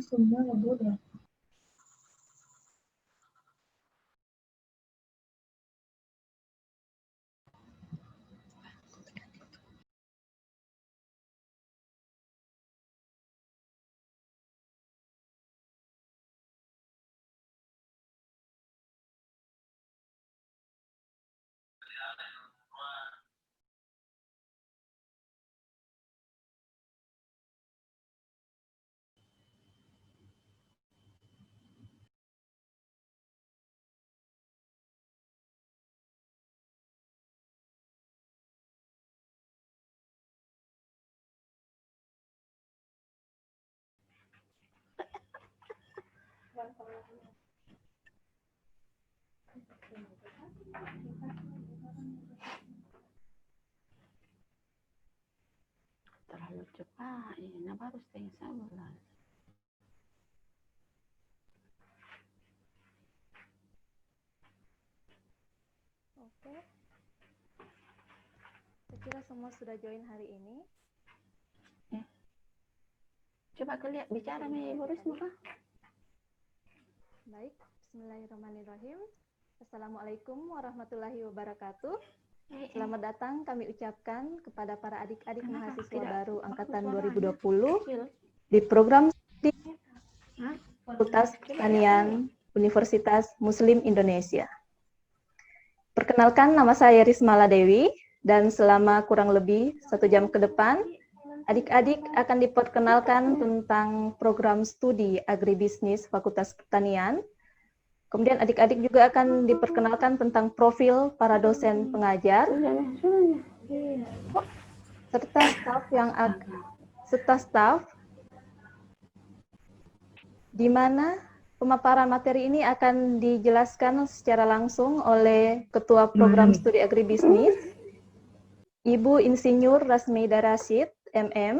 Semua nggak boleh. Terlalu cepat, ini baru setengah 11. Oke. Saya kira semua sudah join hari ini. Coba kalian bicara sama Ibu Risma kah? Baik, bismillahirrahmanirrahim. Assalamualaikum warahmatullahi wabarakatuh. Selamat datang kami ucapkan kepada para adik-adik mahasiswa baru angkatan 2020 di program studi Fakultas Pertanian Universitas Muslim Indonesia. Perkenalkan, nama saya Rismala Dewi, dan selama kurang lebih 1 jam ke depan, adik-adik akan diperkenalkan tentang program studi agribisnis Fakultas Pertanian. Kemudian adik-adik juga akan diperkenalkan tentang profil para dosen pengajar, serta staf di mana pemaparan materi ini akan dijelaskan secara langsung oleh Ketua Program Studi Agribisnis, Ibu Insinyur Rasmida Rashid, MM.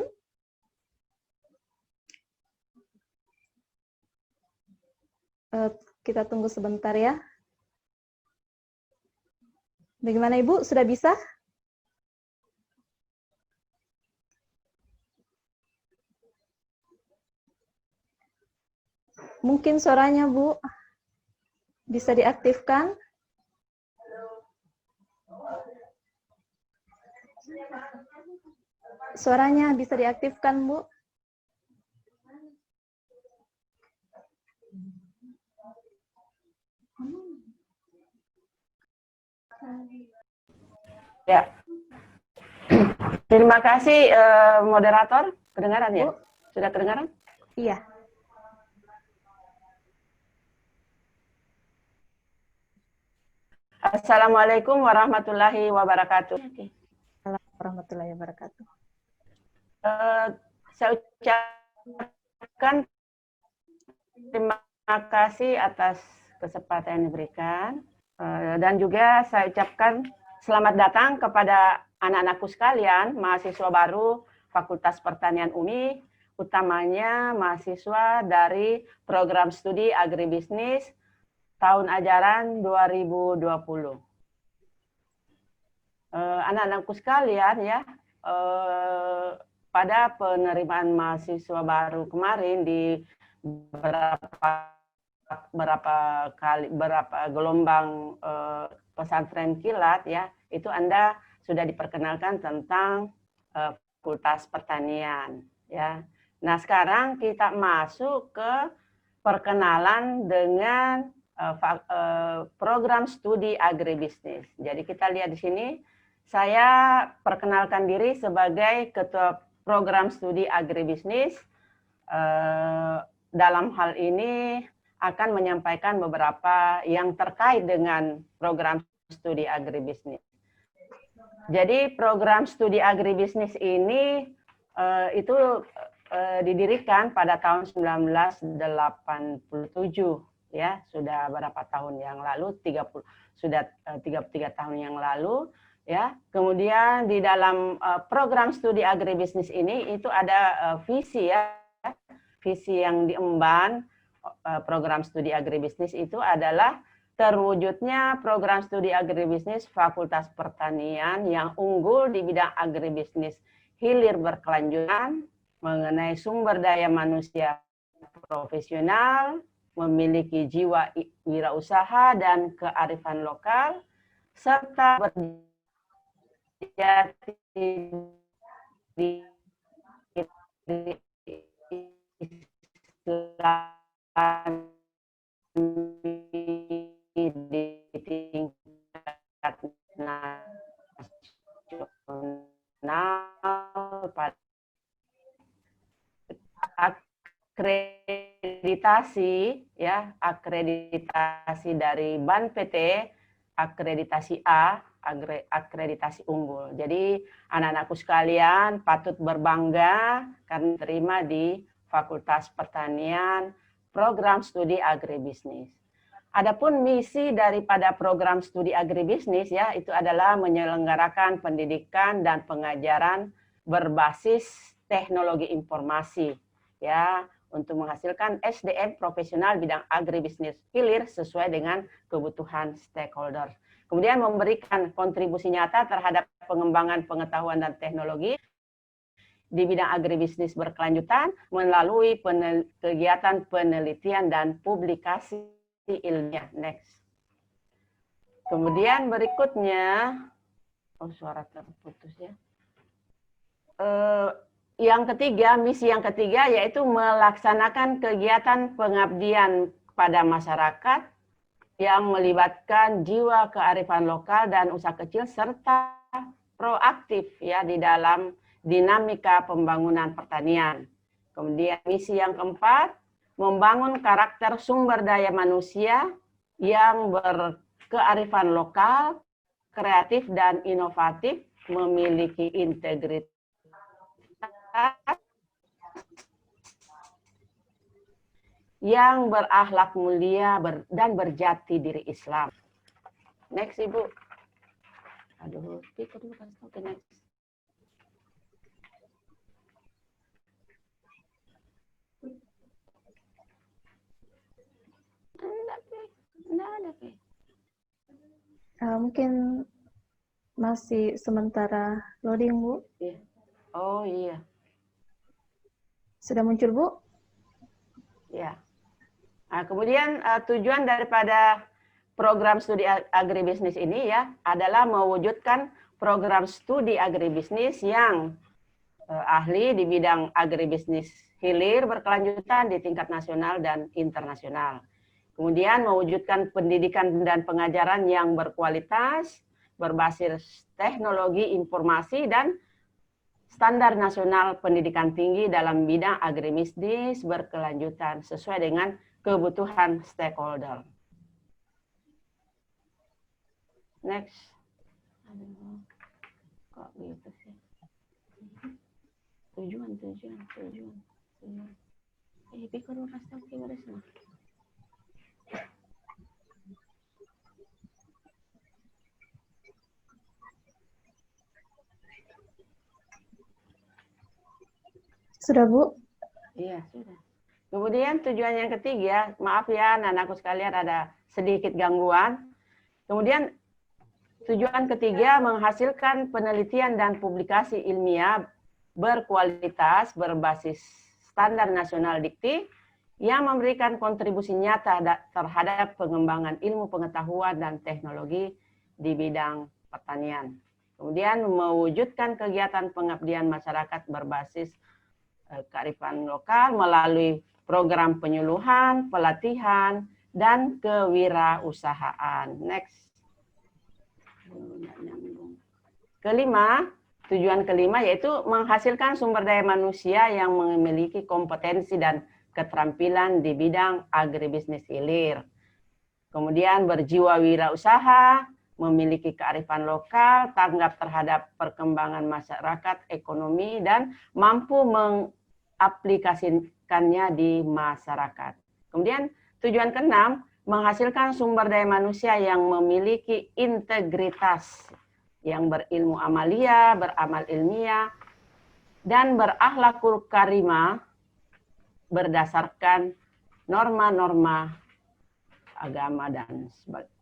Kita tunggu sebentar ya. Bagaimana Ibu, sudah bisa? Mungkin suaranya Bu bisa diaktifkan. Suaranya bisa diaktifkan Bu. Ya. Terima kasih moderator. Kedengaran ya? Sudah kedengaran? Iya. Assalamualaikum warahmatullahi wabarakatuh. Assalamualaikum warahmatullahi wabarakatuh. Saya ucapkan terima kasih atas kesempatan yang diberikan, dan juga saya ucapkan selamat datang kepada anak-anakku sekalian, mahasiswa baru Fakultas Pertanian UMI, utamanya mahasiswa dari program studi agribisnis tahun ajaran 2020. Anak-anakku sekalian ya, pada penerimaan mahasiswa baru kemarin di beberapa gelombang pesantren kilat ya, itu Anda sudah diperkenalkan tentang Fakultas Pertanian ya. Nah, sekarang kita masuk ke perkenalan dengan program studi agribisnis. Jadi kita lihat di sini, saya perkenalkan diri sebagai Ketua Program Studi Agribisnis. Dalam hal ini akan menyampaikan beberapa yang terkait dengan program studi agribisnis. Jadi program studi agribisnis ini itu didirikan pada tahun 1987 ya, sudah berapa tahun yang lalu, 33 tahun yang lalu ya. Kemudian di dalam program studi agribisnis ini itu ada visi ya. Visi yang diemban program studi agribisnis itu adalah terwujudnya program studi agribisnis Fakultas Pertanian yang unggul di bidang agribisnis hilir berkelanjutan, mengenai sumber daya manusia profesional, memiliki jiwa wirausaha dan kearifan lokal, serta berjati diri di tingkat nasional pada akreditasi dari BAN PT, akreditasi A, akreditasi unggul. Jadi anak-anakku sekalian patut berbangga karena terima di Fakultas Pertanian program studi agribisnis. Adapun misi daripada program studi agribisnis ya itu adalah menyelenggarakan pendidikan dan pengajaran berbasis teknologi informasi ya untuk menghasilkan SDM profesional bidang agribisnis hilir sesuai dengan kebutuhan stakeholder. Kemudian memberikan kontribusi nyata terhadap pengembangan pengetahuan dan teknologi di bidang agribisnis berkelanjutan melalui kegiatan penelitian dan publikasi ilmiah. Next. Kemudian berikutnya, suara terputus ya. Yang ketiga, misi yang ketiga yaitu melaksanakan kegiatan pengabdian pada masyarakat yang melibatkan jiwa kearifan lokal dan usaha kecil serta proaktif ya di dalam dinamika pembangunan pertanian. Kemudian misi yang keempat, membangun karakter sumber daya manusia yang berkearifan lokal, kreatif dan inovatif, memiliki integritas, yang berakhlak mulia dan berjati diri Islam. Next, Ibu. Aduh, speaker dulu kan. Oke, next. Enggak ada, Mungkin masih sementara loading, Bu. Iya. Oh, iya. Sudah muncul, Bu? Ya. Nah, kemudian tujuan daripada program studi agribisnis ini ya adalah mewujudkan program studi agribisnis yang ahli di bidang agribisnis hilir berkelanjutan di tingkat nasional dan internasional. Kemudian mewujudkan pendidikan dan pengajaran yang berkualitas, berbasis teknologi informasi dan standar nasional pendidikan tinggi dalam bidang agribisnis berkelanjutan sesuai dengan kebutuhan stakeholder. Next. Aduh, kok gitu sih? Tujuan. Pikir lu kasih tahu gimana sih? Sudah, Bu? Iya, sudah. Kemudian tujuan yang ketiga, maaf ya anak-anakku sekalian ada sedikit gangguan. Kemudian tujuan ketiga menghasilkan penelitian dan publikasi ilmiah berkualitas berbasis standar nasional dikti yang memberikan kontribusi nyata terhadap pengembangan ilmu pengetahuan dan teknologi di bidang pertanian. Kemudian mewujudkan kegiatan pengabdian masyarakat berbasis kearifan lokal melalui program penyuluhan, pelatihan, dan kewirausahaan. Next. Kelima, tujuan kelima yaitu menghasilkan sumber daya manusia yang memiliki kompetensi dan keterampilan di bidang agribisnis hilir. Kemudian berjiwa wirausaha, memiliki kearifan lokal, tanggap terhadap perkembangan masyarakat, ekonomi, dan mampu mengaplikasikannya di masyarakat. Kemudian tujuan keenam, menghasilkan sumber daya manusia yang memiliki integritas, yang berilmu amalia, beramal ilmiah, dan berakhlakul karimah berdasarkan norma-norma agama dan sebagainya.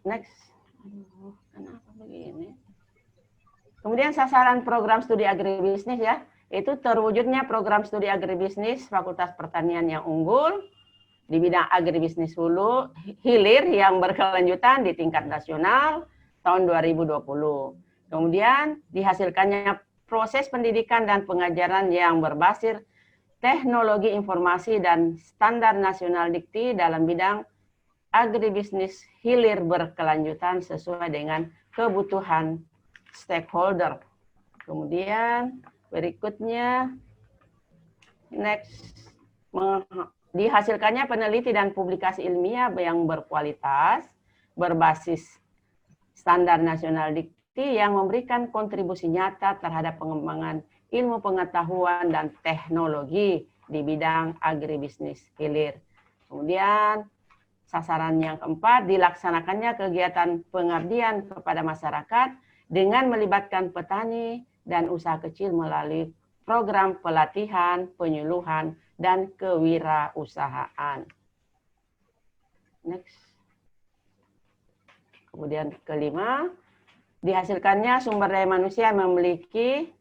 Next. Aduh, kenapa begini? Kemudian sasaran program studi agribisnis ya, itu terwujudnya program studi agribisnis Fakultas Pertanian yang unggul di bidang agribisnis hulu hilir yang berkelanjutan di tingkat nasional tahun 2020. Kemudian dihasilkannya proses pendidikan dan pengajaran yang berbasis teknologi informasi dan standar nasional dikti dalam bidang agribisnis hilir berkelanjutan sesuai dengan kebutuhan stakeholder. Kemudian berikutnya, next, dihasilkannya peneliti dan publikasi ilmiah yang berkualitas, berbasis standar nasional dikti yang memberikan kontribusi nyata terhadap pengembangan ilmu pengetahuan dan teknologi di bidang agribisnis hilir. Kemudian sasaran yang keempat, dilaksanakannya kegiatan pengabdian kepada masyarakat dengan melibatkan petani dan usaha kecil melalui program pelatihan, penyuluhan, dan kewirausahaan. Next. Kemudian kelima, dihasilkannya sumber daya manusia memiliki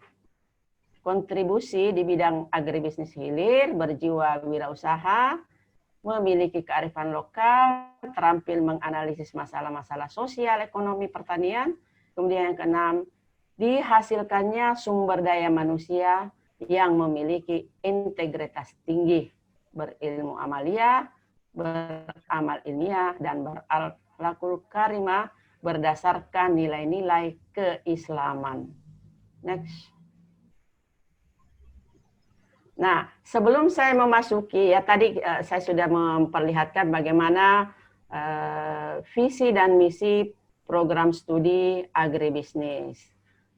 kontribusi di bidang agribisnis hilir, berjiwa wirausaha, memiliki kearifan lokal, terampil menganalisis masalah-masalah sosial ekonomi pertanian. Kemudian yang keenam, dihasilkannya sumber daya manusia yang memiliki integritas tinggi, berilmu amalia, beramal ilmiah, dan berakhlakul karimah berdasarkan nilai-nilai keislaman. Next. Nah, sebelum saya memasuki, ya tadi saya sudah memperlihatkan bagaimana visi dan misi program studi agribisnis.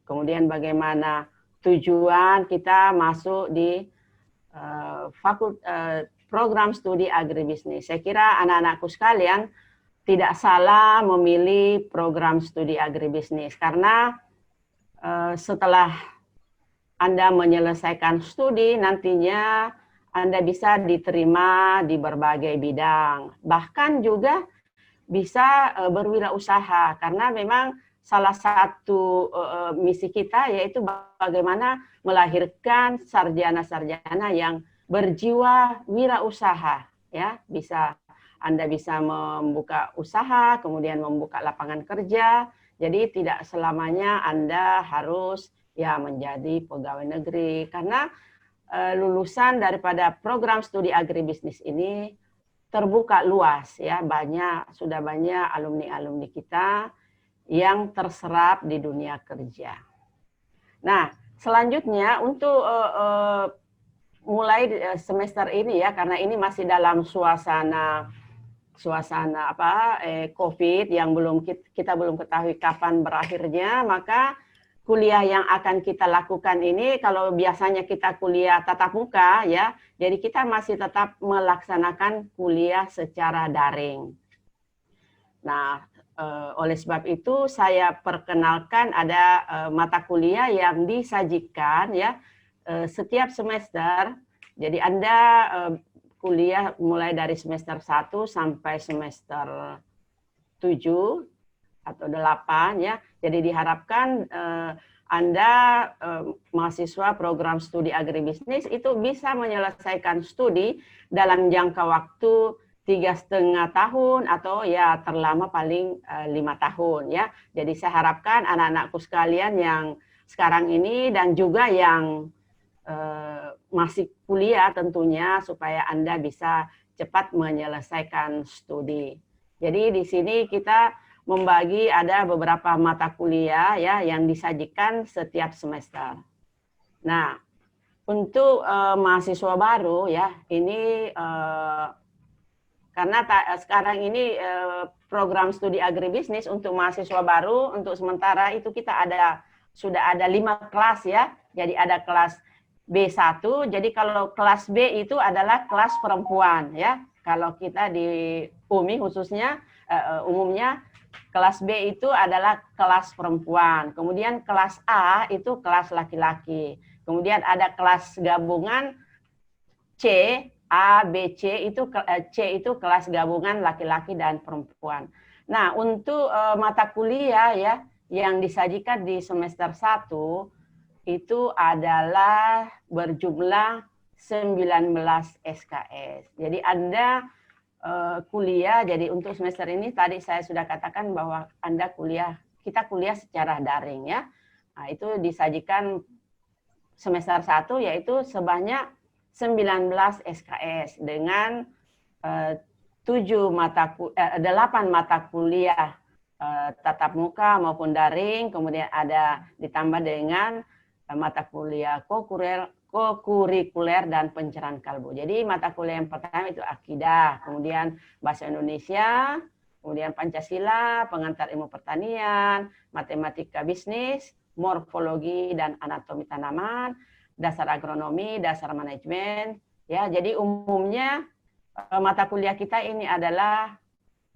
Kemudian bagaimana tujuan kita masuk di program studi agribisnis. Saya kira anak-anakku sekalian tidak salah memilih program studi agribisnis karena setelah Anda menyelesaikan studi, nantinya Anda bisa diterima di berbagai bidang. Bahkan juga bisa berwirausaha, karena memang salah satu misi kita yaitu bagaimana melahirkan sarjana-sarjana yang berjiwa wirausaha. Ya, Anda bisa membuka usaha, kemudian membuka lapangan kerja. Jadi tidak selamanya Anda harus menjadi pegawai negeri, karena lulusan daripada program studi agribisnis ini terbuka luas, ya, sudah banyak alumni-alumni kita yang terserap di dunia kerja. Nah, selanjutnya untuk mulai semester ini, ya, karena ini masih dalam suasana COVID yang kita belum ketahui kapan berakhirnya, maka kuliah yang akan kita lakukan ini, kalau biasanya kita kuliah tatap muka, ya, jadi kita masih tetap melaksanakan kuliah secara daring. Nah, oleh sebab itu saya perkenalkan ada mata kuliah yang disajikan, ya, setiap semester. Jadi Anda kuliah mulai dari semester 1 sampai semester 7 atau 8, ya. Jadi diharapkan Anda mahasiswa program studi agribisnis itu bisa menyelesaikan studi dalam jangka waktu 3,5 tahun atau ya terlama paling 5 tahun, ya. Jadi saya harapkan anak-anakku sekalian yang sekarang ini dan juga yang masih kuliah tentunya supaya Anda bisa cepat menyelesaikan studi. Jadi di sini kita membagi ada beberapa mata kuliah, ya, yang disajikan setiap semester. Nah, untuk mahasiswa baru, ya, ini karena sekarang ini program studi agribisnis untuk mahasiswa baru untuk sementara itu kita sudah ada 5 kelas, ya. Jadi ada kelas B1. Jadi kalau kelas B itu adalah kelas perempuan, ya. Kalau kita di UMI khususnya umumnya kelas B itu adalah kelas perempuan. Kemudian kelas A itu kelas laki-laki. Kemudian ada kelas gabungan C, A, B, C itu kelas gabungan laki-laki dan perempuan. Nah, untuk mata kuliah, ya, yang disajikan di semester 1 itu adalah berjumlah 19 SKS. Jadi Anda kuliah, jadi untuk semester ini tadi saya sudah katakan bahwa Anda kita kuliah secara daring ya. Nah, itu disajikan semester 1 yaitu sebanyak 19 SKS dengan 8 mata kuliah tatap muka maupun daring, kemudian ada ditambah dengan mata kuliah kokurikuler dan pencerahan kalbu. Jadi mata kuliah yang pertama itu akidah, kemudian bahasa Indonesia, kemudian Pancasila, pengantar ilmu pertanian, matematika bisnis, morfologi dan anatomi tanaman, dasar agronomi, dasar manajemen. Ya, jadi umumnya mata kuliah kita ini adalah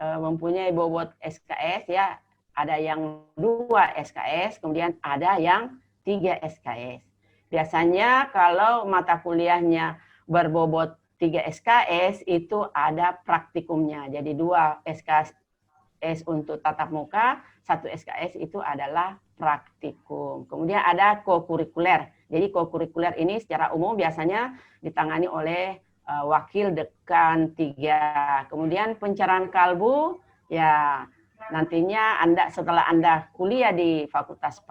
mempunyai bobot SKS ya, ada yang 2 SKS, kemudian ada yang 3 SKS. Biasanya kalau mata kuliahnya berbobot 3 SKS itu ada praktikumnya. Jadi 2 SKS untuk tatap muka, 1 SKS itu adalah praktikum. Kemudian ada kokurikuler. Jadi kokurikuler ini secara umum biasanya ditangani oleh wakil dekan 3. Kemudian pencerahan kalbu, ya nantinya setelah Anda kuliah di fakultas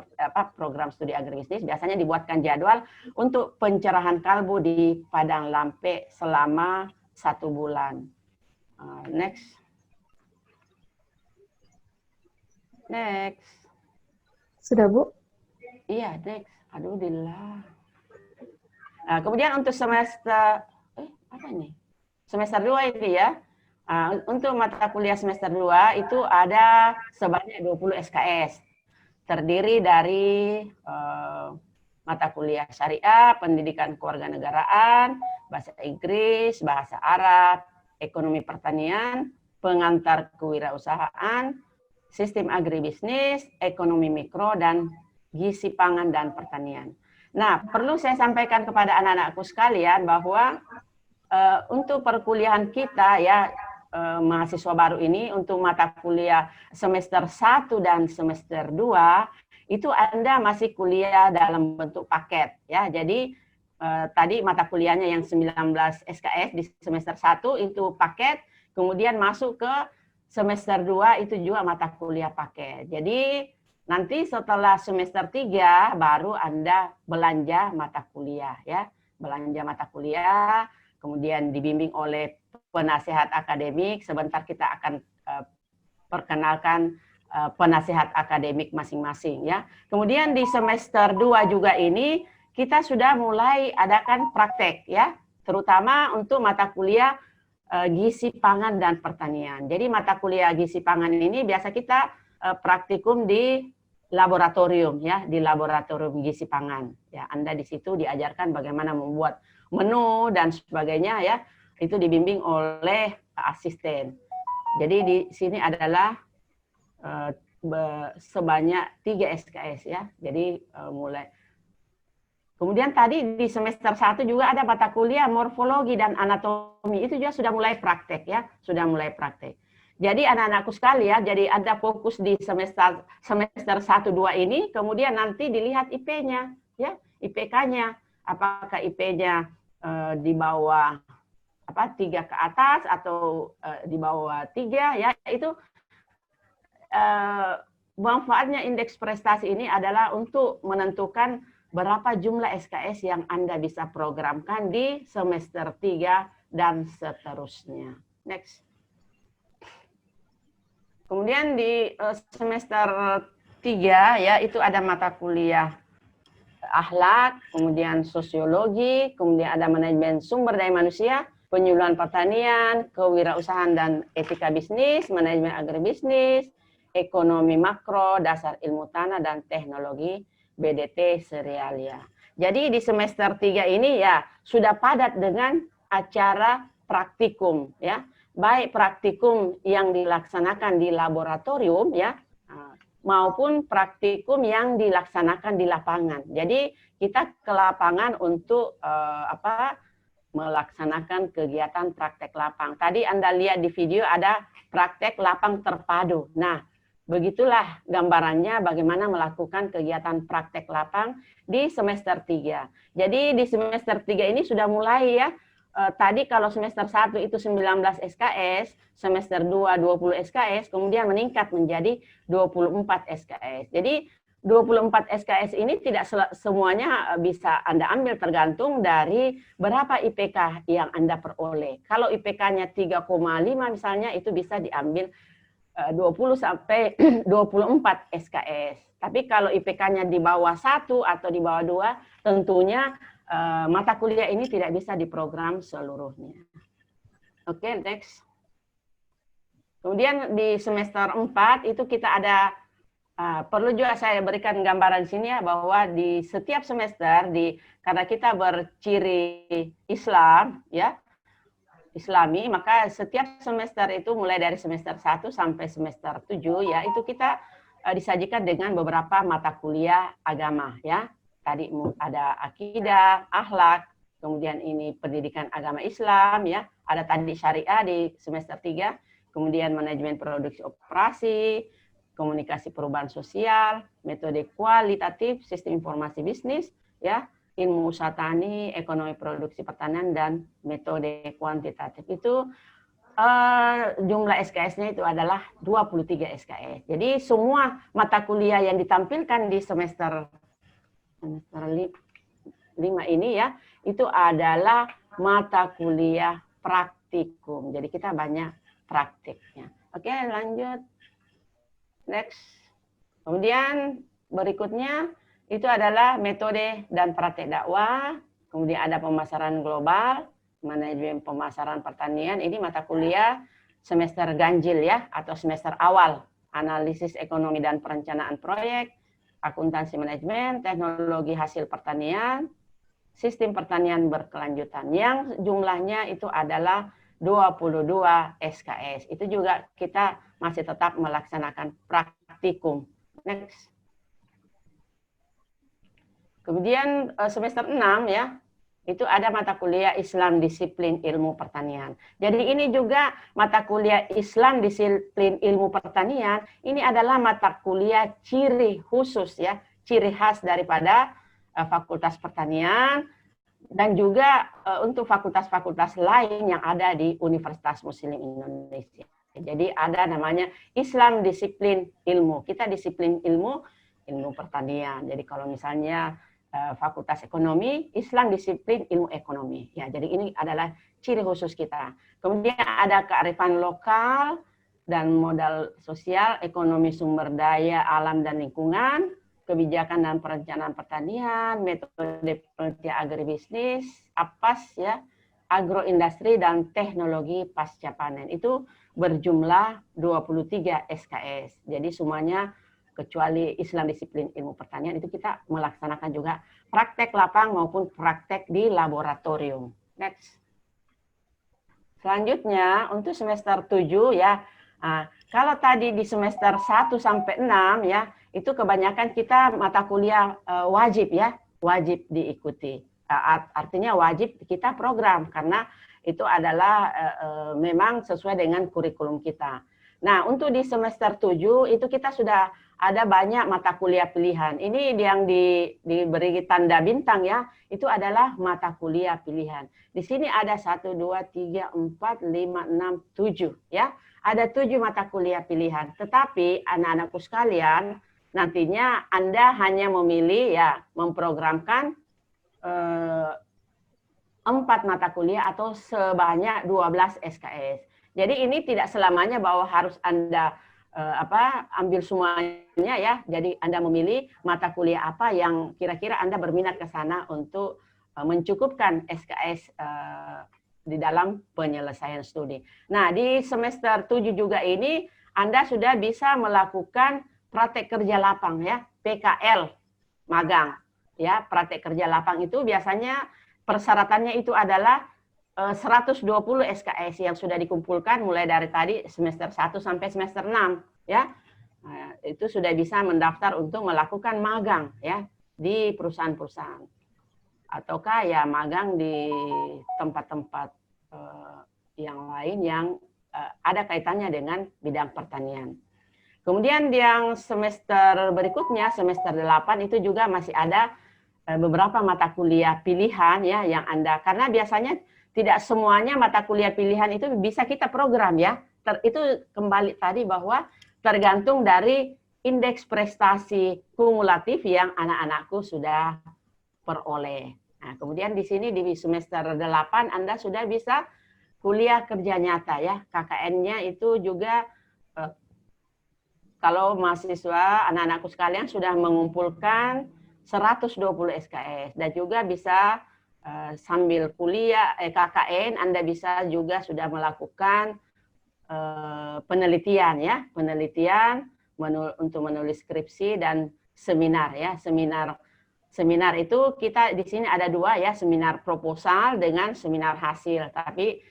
program studi agribisnis, biasanya dibuatkan jadwal untuk pencerahan kalbu di Padang Lampe selama 1 bulan. Next. Sudah, Bu? Iya, next. Aduh, dillah. Nah, kemudian untuk semester semester 2 ini ya. Untuk mata kuliah semester 2 itu ada sebanyak 20 SKS. Terdiri dari mata kuliah syariah, pendidikan kewarganegaraan, bahasa Inggris, bahasa Arab, ekonomi pertanian, pengantar kewirausahaan, sistem agribisnis, ekonomi mikro, dan gizi pangan dan pertanian. Nah, perlu saya sampaikan kepada anak-anakku sekalian bahwa untuk perkuliahan kita ya mahasiswa baru ini untuk mata kuliah semester 1 dan semester 2 itu Anda masih kuliah dalam bentuk paket ya. Jadi tadi mata kuliahnya yang 19 SKS di semester 1 itu paket, kemudian masuk ke semester 2 itu juga mata kuliah paket. Jadi nanti setelah semester 3 baru Anda belanja mata kuliah ya. Belanja mata kuliah, kemudian dibimbing oleh penasehat akademik. Sebentar kita akan perkenalkan penasehat akademik masing-masing ya. Kemudian di semester 2 juga ini kita sudah mulai adakan praktek ya, terutama untuk mata kuliah gizi pangan dan pertanian. Jadi mata kuliah gizi pangan ini biasa kita praktikum di laboratorium ya, di laboratorium gizi pangan. Ya, Anda di situ diajarkan bagaimana membuat menu dan sebagainya ya, itu dibimbing oleh asisten. Jadi di sini adalah sebanyak 3 SKS ya. Jadi mulai. Kemudian tadi di semester 1 juga ada mata kuliah morfologi dan anatomi, itu juga sudah mulai praktek ya, sudah mulai praktek. Jadi anak-anakku sekalian, jadi Anda fokus di semester 1 2 ini, kemudian nanti dilihat IP-nya ya, IPK-nya. Apakah IP-nya di bawah 3 ke atas atau di bawah 3 ya, itu manfaatnya indeks prestasi ini adalah untuk menentukan berapa jumlah SKS yang Anda bisa programkan di semester 3 dan seterusnya. Next. Kemudian di semester 3 ya itu ada mata kuliah akhlak, kemudian sosiologi, kemudian ada manajemen sumber daya manusia, penyuluhan pertanian, kewirausahaan dan etika bisnis, manajemen agribisnis, ekonomi makro, dasar ilmu tanah dan teknologi BDT Serialia. Jadi di semester 3 ini ya sudah padat dengan acara praktikum ya, baik praktikum yang dilaksanakan di laboratorium ya, maupun praktikum yang dilaksanakan di lapangan. Jadi kita ke lapangan untuk melaksanakan kegiatan praktek lapang. Tadi Anda lihat di video ada praktek lapang terpadu. Nah, begitulah gambarannya bagaimana melakukan kegiatan praktek lapang di semester 3. Jadi di semester 3 ini sudah mulai ya. Tadi kalau semester 1 itu 19 SKS, semester 2 20 SKS, kemudian meningkat menjadi 24 SKS. Jadi 24 SKS ini tidak semuanya bisa Anda ambil, tergantung dari berapa IPK yang Anda peroleh. Kalau IPK-nya 3,5 misalnya, itu bisa diambil 20 sampai 24 SKS. Tapi kalau IPK-nya di bawah 1 atau di bawah 2, tentunya mata kuliah ini tidak bisa diprogram seluruhnya. Oke, next. Kemudian di semester 4 itu kita ada, perlu juga saya berikan gambaran sini ya, bahwa di setiap semester, karena kita berciri Islam, ya, Islami, maka setiap semester itu mulai dari semester 1 sampai semester 7 ya, itu kita disajikan dengan beberapa mata kuliah agama ya. Tadi ada akidah, akhlak, kemudian ini pendidikan agama Islam ya, ada tadi syariah di semester 3, kemudian manajemen produksi operasi, komunikasi perubahan sosial, metode kualitatif, sistem informasi bisnis ya, ilmu usaha tani, ekonomi produksi pertanian, dan metode kuantitatif. Itu jumlah SKS-nya itu adalah 23 SKS. Jadi semua mata kuliah yang ditampilkan di semester 5 ini ya, itu adalah mata kuliah praktikum. Jadi kita banyak praktiknya. Oke, lanjut. Next. Kemudian berikutnya itu adalah metode dan praktek dakwah. Kemudian ada pemasaran global, manajemen pemasaran pertanian. Ini mata kuliah semester ganjil ya, atau semester awal. Analisis ekonomi dan perencanaan proyek, akuntansi manajemen, teknologi hasil pertanian, sistem pertanian berkelanjutan. Yang jumlahnya itu adalah 22 SKS. Itu juga kita masih tetap melaksanakan praktikum. Next. Kemudian semester 6 ya, itu ada mata kuliah Islam disiplin ilmu pertanian. Jadi ini juga mata kuliah Islam disiplin ilmu pertanian, ini adalah mata kuliah ciri khusus ya, ciri khas daripada Fakultas Pertanian, dan juga untuk fakultas-fakultas lain yang ada di Universitas Muslim Indonesia. Jadi ada namanya Islam disiplin ilmu. Kita disiplin ilmu pertanian. Jadi kalau misalnya Fakultas Ekonomi, Islam disiplin ilmu ekonomi. Ya, jadi ini adalah ciri khusus kita. Kemudian ada kearifan lokal dan modal sosial, ekonomi sumber daya alam dan lingkungan, kebijakan dan perencanaan pertanian, metode penelitian agribisnis, APAS ya, agroindustri dan teknologi pasca panen. Itu berjumlah 23 SKS. Jadi semuanya kecuali Islam disiplin ilmu pertanian itu kita melaksanakan juga praktek lapang maupun praktek di laboratorium. Next. Selanjutnya untuk semester 7 ya. Nah, kalau tadi di semester 1 sampai 6 ya, itu kebanyakan kita mata kuliah wajib ya, wajib diikuti. Artinya wajib kita program karena itu adalah memang sesuai dengan kurikulum kita. Nah, untuk di semester 7 itu kita sudah ada banyak mata kuliah pilihan. Ini yang diberi tanda bintang ya, itu adalah mata kuliah pilihan. Di sini ada 1, 2, 3, 4, 5, 6, 7 ya. Ada 7 mata kuliah pilihan. Tetapi anak-anakku sekalian, nantinya Anda hanya memilih ya, memprogramkan 4 mata kuliah atau sebanyak 12 SKS. Jadi ini tidak selamanya bahwa harus Anda ambil semuanya ya. Jadi Anda memilih mata kuliah apa yang kira-kira Anda berminat ke sana untuk mencukupkan SKS di dalam penyelesaian studi. Nah, di semester 7 juga ini Anda sudah bisa melakukan praktek kerja lapang ya, PKL magang. Ya, praktek kerja lapang itu biasanya persyaratannya itu adalah 120 SKS yang sudah dikumpulkan mulai dari tadi semester 1 sampai semester 6 ya. Nah, itu sudah bisa mendaftar untuk melakukan magang ya di perusahaan-perusahaan. Ataukah ya magang di tempat-tempat yang lain yang ada kaitannya dengan bidang pertanian. Kemudian yang semester berikutnya, semester 8 itu juga masih ada beberapa mata kuliah pilihan ya yang Anda, karena biasanya tidak semuanya mata kuliah pilihan itu bisa kita program ya. Itu kembali tadi bahwa tergantung dari indeks prestasi kumulatif yang anak-anakku sudah peroleh. Nah, kemudian di sini di semester 8 Anda sudah bisa kuliah kerja nyata ya. KKN-nya itu juga kalau mahasiswa, anak-anakku sekalian sudah mengumpulkan 120 SKS dan juga bisa sambil kuliah KKN Anda bisa juga sudah melakukan penelitian ya, penelitian untuk menulis skripsi dan seminar ya, seminar itu kita di sini ada dua ya, seminar proposal dengan seminar hasil, tapi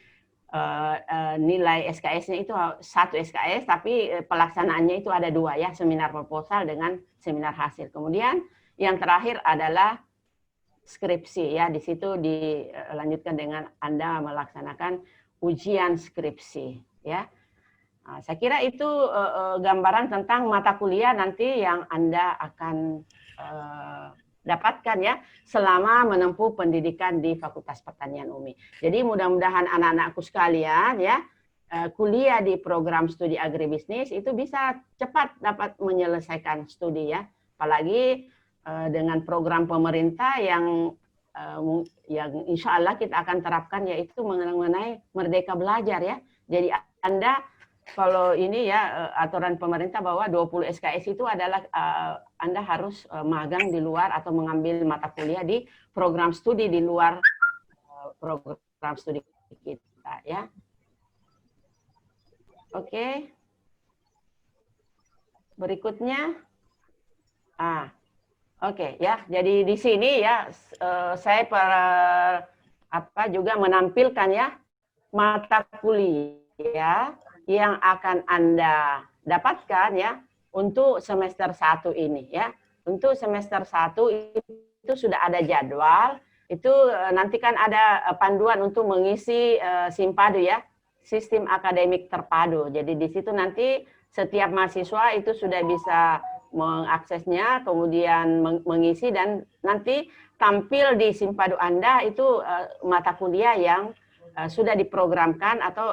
nilai SKS-nya itu 1 SKS, tapi pelaksanaannya itu ada 2 ya, seminar proposal dengan seminar hasil. Kemudian yang terakhir adalah skripsi ya, di situ dilanjutkan dengan Anda melaksanakan ujian skripsi ya. Nah, saya kira itu gambaran tentang mata kuliah nanti yang Anda akan dapatkan ya selama menempuh pendidikan di Fakultas Pertanian UMI. Jadi mudah-mudahan anak-anakku sekalian ya kuliah di program studi agribisnis itu bisa cepat dapat menyelesaikan studi ya. Apalagi dengan program pemerintah yang insya Allah kita akan terapkan yaitu mengenai Merdeka Belajar ya. Jadi Anda kalau ini ya aturan pemerintah bahwa 20 SKS itu adalah Anda harus magang di luar atau mengambil mata kuliah di program studi di luar program studi kita ya. Oke. Berikutnya oke ya. Jadi di sini ya saya juga menampilkan ya mata kuliah yang akan Anda dapatkan ya untuk semester 1 ini ya. Untuk semester 1 itu sudah ada jadwal, itu nanti kan ada panduan untuk mengisi Simpadu ya, sistem akademik terpadu. Jadi di situ nanti setiap mahasiswa itu sudah bisa mengaksesnya, kemudian mengisi dan nanti tampil di Simpadu Anda itu mata kuliah yang sudah diprogramkan atau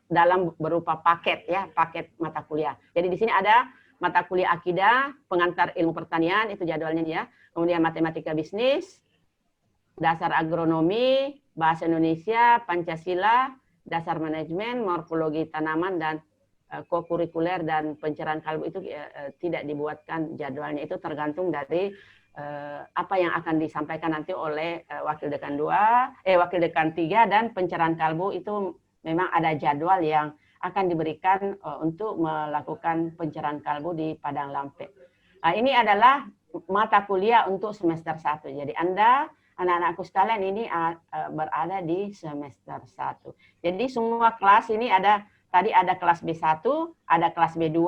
dalam berupa paket ya, paket mata kuliah. Jadi di sini ada mata kuliah akidah, pengantar ilmu pertanian itu jadwalnya ya. Kemudian matematika bisnis, dasar agronomi, bahasa Indonesia, Pancasila, dasar manajemen, morfologi tanaman dan kokurikuler dan pencerahan kalbu itu tidak dibuatkan jadwalnya, itu tergantung dari apa yang akan disampaikan nanti oleh wakil dekan 3 dan pencerahan kalbu itu memang ada jadwal yang akan diberikan untuk melakukan pencerahan kalbu di Padang Lampe. Nah, ini adalah mata kuliah untuk semester 1. Jadi Anda, anak-anakku sekalian ini berada di semester 1. Jadi semua kelas ini ada, tadi ada kelas B1, ada kelas B2,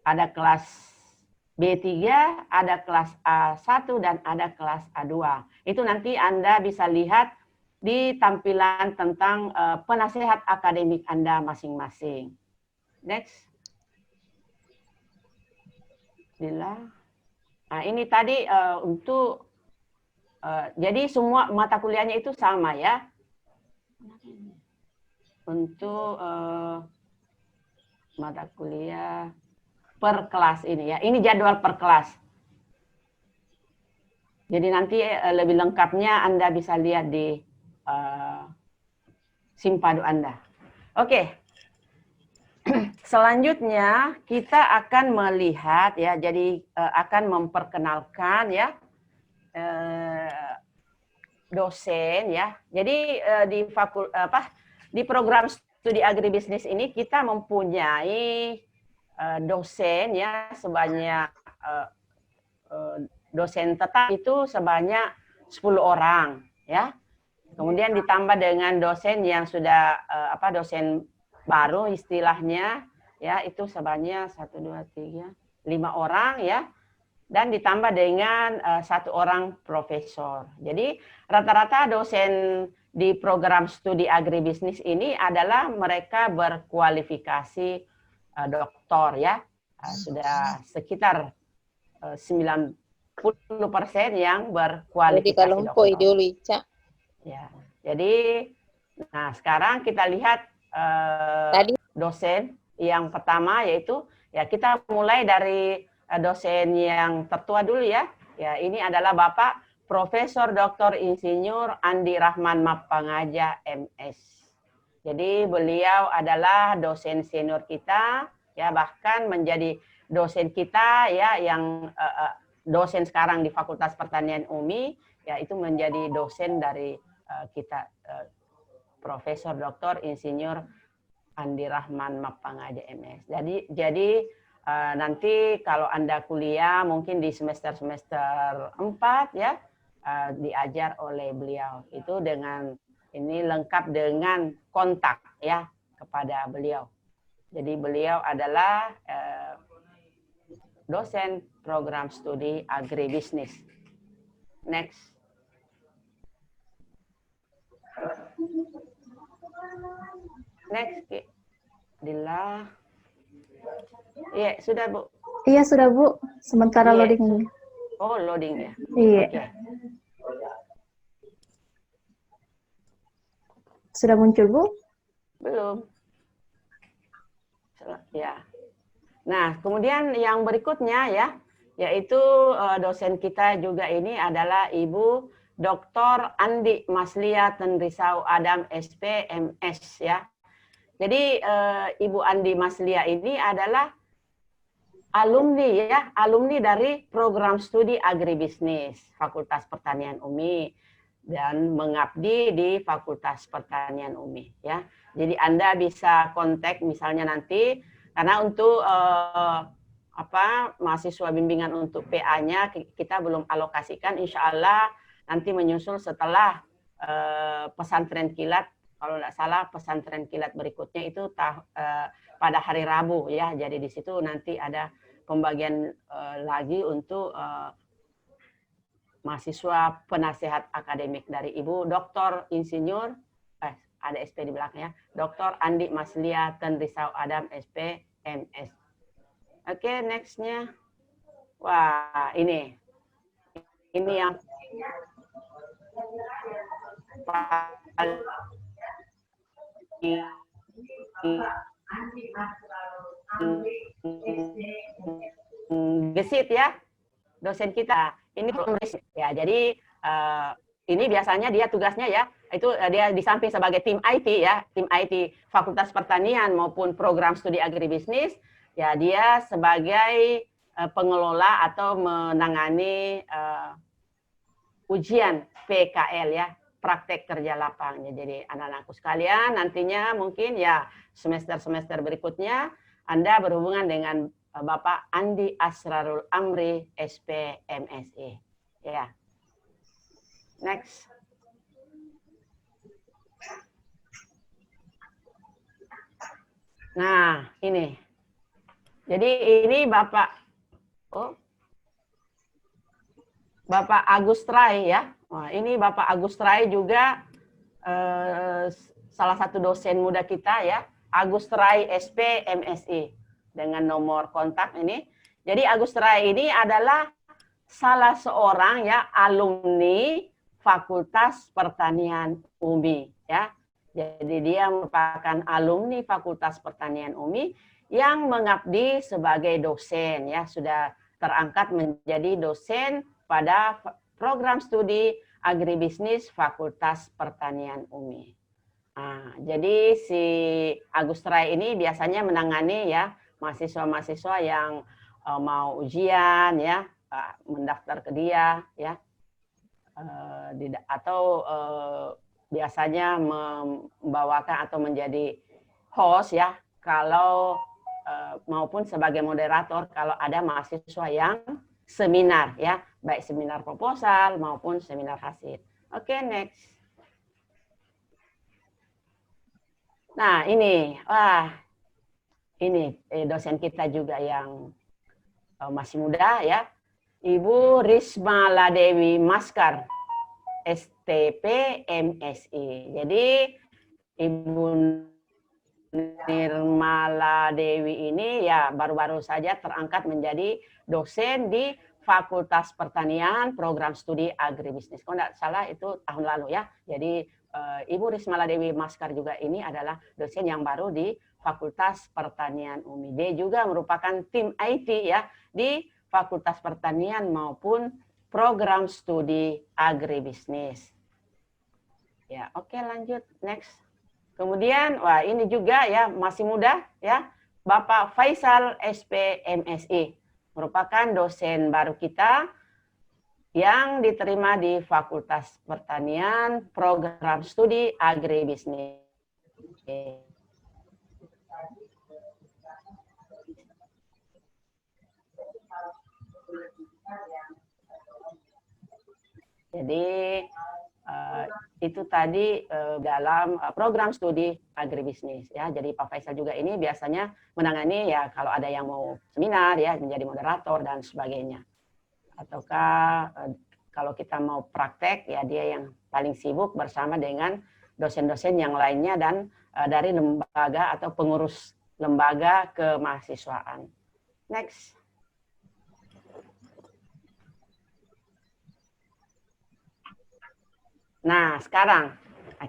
ada kelas B3, ada kelas A1, dan ada kelas A2. Itu nanti Anda bisa lihat di tampilan tentang penasehat akademik Anda masing-masing. Next. Nah, ini tadi untuk, jadi semua mata kuliahnya itu sama ya. Untuk mata kuliah per kelas ini ya. Ini jadwal per kelas. Jadi nanti lebih lengkapnya Anda bisa lihat di Simpadu Anda. Oke. Selanjutnya kita akan melihat ya, jadi akan memperkenalkan ya dosen ya. Jadi di program studi agribisnis ini kita mempunyai dosen ya sebanyak dosen tetap itu sebanyak 10 orang ya. Kemudian ditambah dengan dosen yang sudah dosen baru istilahnya ya, itu sebanyak 1 2 3 5 orang ya. Dan ditambah dengan 1 orang profesor. Jadi rata-rata dosen di program studi agribisnis ini adalah mereka berkualifikasi doktor ya. Sudah sekitar 90% yang berkualifikasi doktor. Ya, jadi nah sekarang kita lihat dosen yang pertama, yaitu ya kita mulai dari dosen yang tertua dulu ya. Ya, ini adalah Bapak Profesor Dr. Insinyur Andi Rahman Mapangaja MS. Jadi beliau adalah dosen senior kita ya, bahkan menjadi dosen kita ya yang dosen sekarang di Fakultas Pertanian UMI ya, itu menjadi dosen dari kita Profesor Dr. Insinyur Andi Rahman Mapangaja MS. Jadi nanti kalau Anda kuliah mungkin di semester 4 ya diajar oleh beliau. Itu dengan ini lengkap dengan kontak ya kepada beliau. Jadi beliau adalah dosen program studi agribisnis. Next. Next, Dila. Iya, sudah Bu. Iya sudah Bu. Sementara loading. Oh, loading ya. Iya. Okay. Sudah muncul Bu? Belum. Ya. Nah, kemudian yang berikutnya ya, yaitu dosen kita juga ini adalah Ibu Dr. Andi Maslia Tenrisau Adam SP MS ya. Jadi Ibu Andi Maslia ini adalah alumni dari program studi agribisnis Fakultas Pertanian UMI dan mengabdi di Fakultas Pertanian UMI ya. Jadi Anda bisa kontak misalnya nanti, karena untuk mahasiswa bimbingan untuk PA-nya kita belum alokasikan, insya Allah nanti menyusul setelah pesantren kilat. Kalau tidak salah pesantren kilat berikutnya itu pada hari Rabu ya. Jadi di situ nanti ada pembagian lagi untuk mahasiswa penasehat akademik dari Ibu Dr. Insinyur ada SP di belakangnya, Dr. Andi Maslia Tenrisau Adam SP MS. Oke, nextnya. Wah, ini yang gesit ya, dosen kita. Ini ya, jadi ini biasanya dia tugasnya ya, itu dia di samping sebagai tim IT ya, tim IT Fakultas Pertanian maupun program studi agribisnis, ya dia sebagai pengelola atau menangani ujian PKL ya, praktek kerja lapang. Jadi anak-anakku sekalian nantinya mungkin ya semester-semester berikutnya Anda berhubungan dengan Bapak Andi Asrarul Amri SP MSI. Ya. Next. Nah, ini. Jadi ini Bapak Bapak Agus Rai ya. Wah, ini Bapak Agus Rai juga salah satu dosen muda kita ya. Agus Rai SP MSI dengan nomor kontak ini. Jadi Agus Rai ini adalah salah seorang ya alumni Fakultas Pertanian UMI ya. Jadi dia merupakan alumni Fakultas Pertanian UMI yang mengabdi sebagai dosen ya, sudah terangkat menjadi dosen pada program studi agribisnis Fakultas Pertanian UMI. Nah, jadi si Agus Rai ini biasanya menangani ya mahasiswa-mahasiswa yang mau ujian ya, mendaftar ke dia ya, atau biasanya membawakan atau menjadi host ya, kalau maupun sebagai moderator kalau ada mahasiswa yang seminar ya, baik seminar proposal maupun seminar hasil. Oke, next. Nah, ini ini dosen kita juga yang masih muda ya, Ibu Risma Ladewi Maskar STP MSI. Jadi Ibu Nirmala Dewi ini ya baru-baru saja terangkat menjadi dosen di Fakultas Pertanian Program Studi Agribisnis. Kalau tidak salah itu tahun lalu ya. Jadi Ibu Rismala Dewi Maskar juga ini adalah dosen yang baru di Fakultas Pertanian UMI. Dia juga merupakan tim IT ya di Fakultas Pertanian maupun Program Studi Agribisnis. Ya, oke lanjut next. Kemudian, wah ini juga ya masih muda ya, Bapak Faisal SP MSI, merupakan dosen baru kita yang diterima di Fakultas Pertanian Program Studi Agribisnis. Jadi itu tadi dalam program studi agribisnis ya. Jadi Pak Faisal juga ini biasanya menangani ya kalau ada yang mau seminar ya, menjadi moderator dan sebagainya. Ataukah kalau kita mau praktek ya dia yang paling sibuk bersama dengan dosen-dosen yang lainnya dan dari lembaga atau pengurus lembaga kemahasiswaan. Next. Nah, sekarang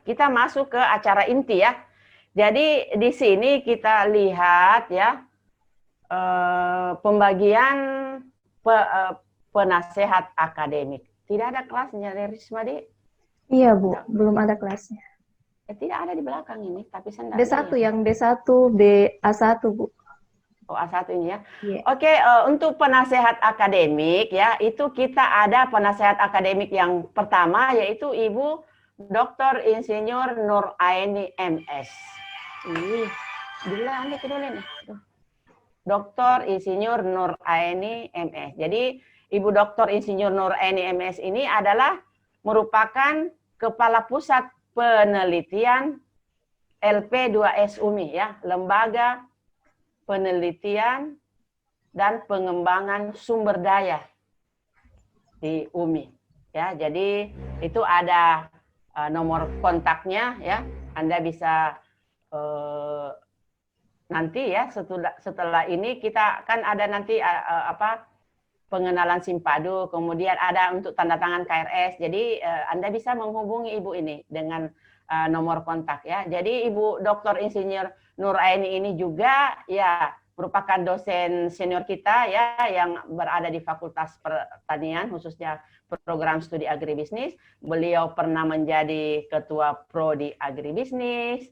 kita masuk ke acara inti ya. Jadi di sini kita lihat ya pembagian penasehat akademik. Tidak ada kelasnya, Rismadi? Iya, Bu. Belum ada kelasnya. Tidak ada di belakang ini, tapi saya D1 ya. Yang D1, A1, Bu. Oh, A1 ini ya. Yeah. Oke, untuk penasehat akademik ya, itu kita ada penasehat akademik yang pertama yaitu Ibu Dr. Insinyur Nur Aini MS. Bila Anda kedua nih. Dr. Insinyur Nur Aini MS. Jadi Ibu Dr. Insinyur Nur Aini MS ini adalah merupakan Kepala Pusat Penelitian LP2S UMI ya, Lembaga Penelitian dan Pengembangan Sumber Daya di UMI ya. Jadi itu ada nomor kontaknya ya. Anda bisa nanti ya setelah ini kita kan ada nanti pengenalan Simpadu, kemudian ada untuk tanda tangan KRS. Jadi Anda bisa menghubungi Ibu ini dengan nomor kontak ya. Jadi Ibu Dr. Insinyur Nur Aini ini juga ya merupakan dosen senior kita ya yang berada di Fakultas Pertanian khususnya program studi agribisnis. Beliau pernah menjadi ketua prodi agribisnis,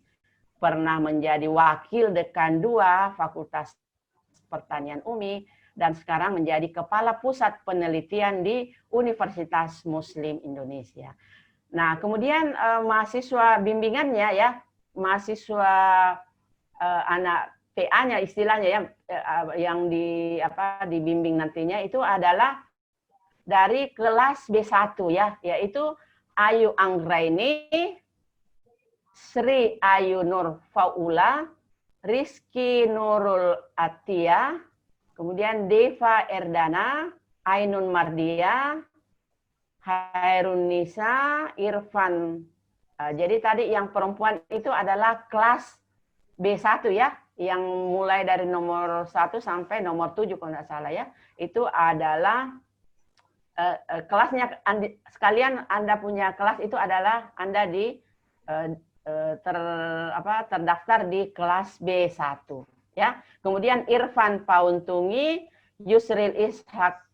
pernah menjadi wakil dekan 2 Fakultas Pertanian UMI dan sekarang menjadi kepala pusat penelitian di Universitas Muslim Indonesia. Nah, kemudian mahasiswa bimbingannya ya, mahasiswa anak PA-nya istilahnya ya, yang dibimbing nantinya itu adalah dari kelas B1 ya, yaitu Ayu Anggraini, Sri Ayu Nur Faula, Rizky Nurul Atia, kemudian Deva Erdana, Ainun Mardia, Hairun Nisa, Irfan. Jadi tadi yang perempuan itu adalah kelas B1 ya, yang mulai dari nomor 1 sampai nomor 7 kalau nggak salah ya. Itu adalah kelasnya sekalian Anda punya kelas itu adalah Anda terdaftar di kelas B1 ya. Kemudian Irfan Pauntungi, Yusril Ishak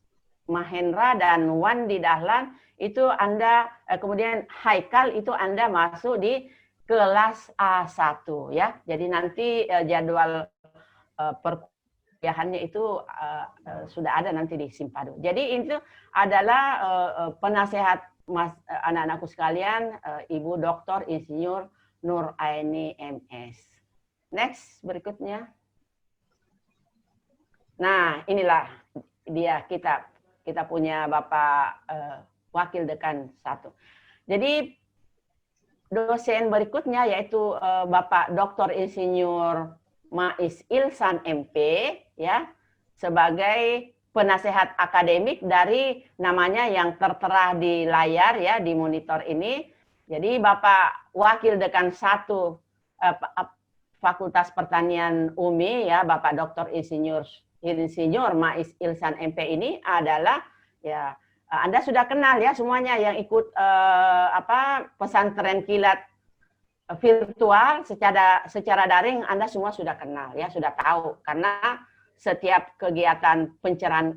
Mahendra dan Wandi Dahlan itu Anda kemudian Haikal itu Anda masuk di kelas A1 ya. Jadi nanti jadwal perkuliahannya itu sudah ada nanti di Simpadu. Jadi itu adalah penasehat anak-anakku sekalian, Ibu Dr. Insinyur Nur Aini MS. Next, berikutnya. Nah, inilah dia kita punya Bapak Wakil Dekan 1. Jadi dosen berikutnya yaitu Bapak Dr. Insinyur Mais Ilsan MP ya, sebagai penasehat akademik dari namanya yang tertera di layar ya, di monitor ini. Jadi Bapak Wakil Dekan 1 Fakultas Pertanian UMI ya, Bapak Dr. Insinyur Mais Ilsan MP ini adalah ya Anda sudah kenal ya semuanya yang ikut pesantren kilat virtual secara daring, Anda semua sudah kenal ya, sudah tahu karena setiap kegiatan pencerahan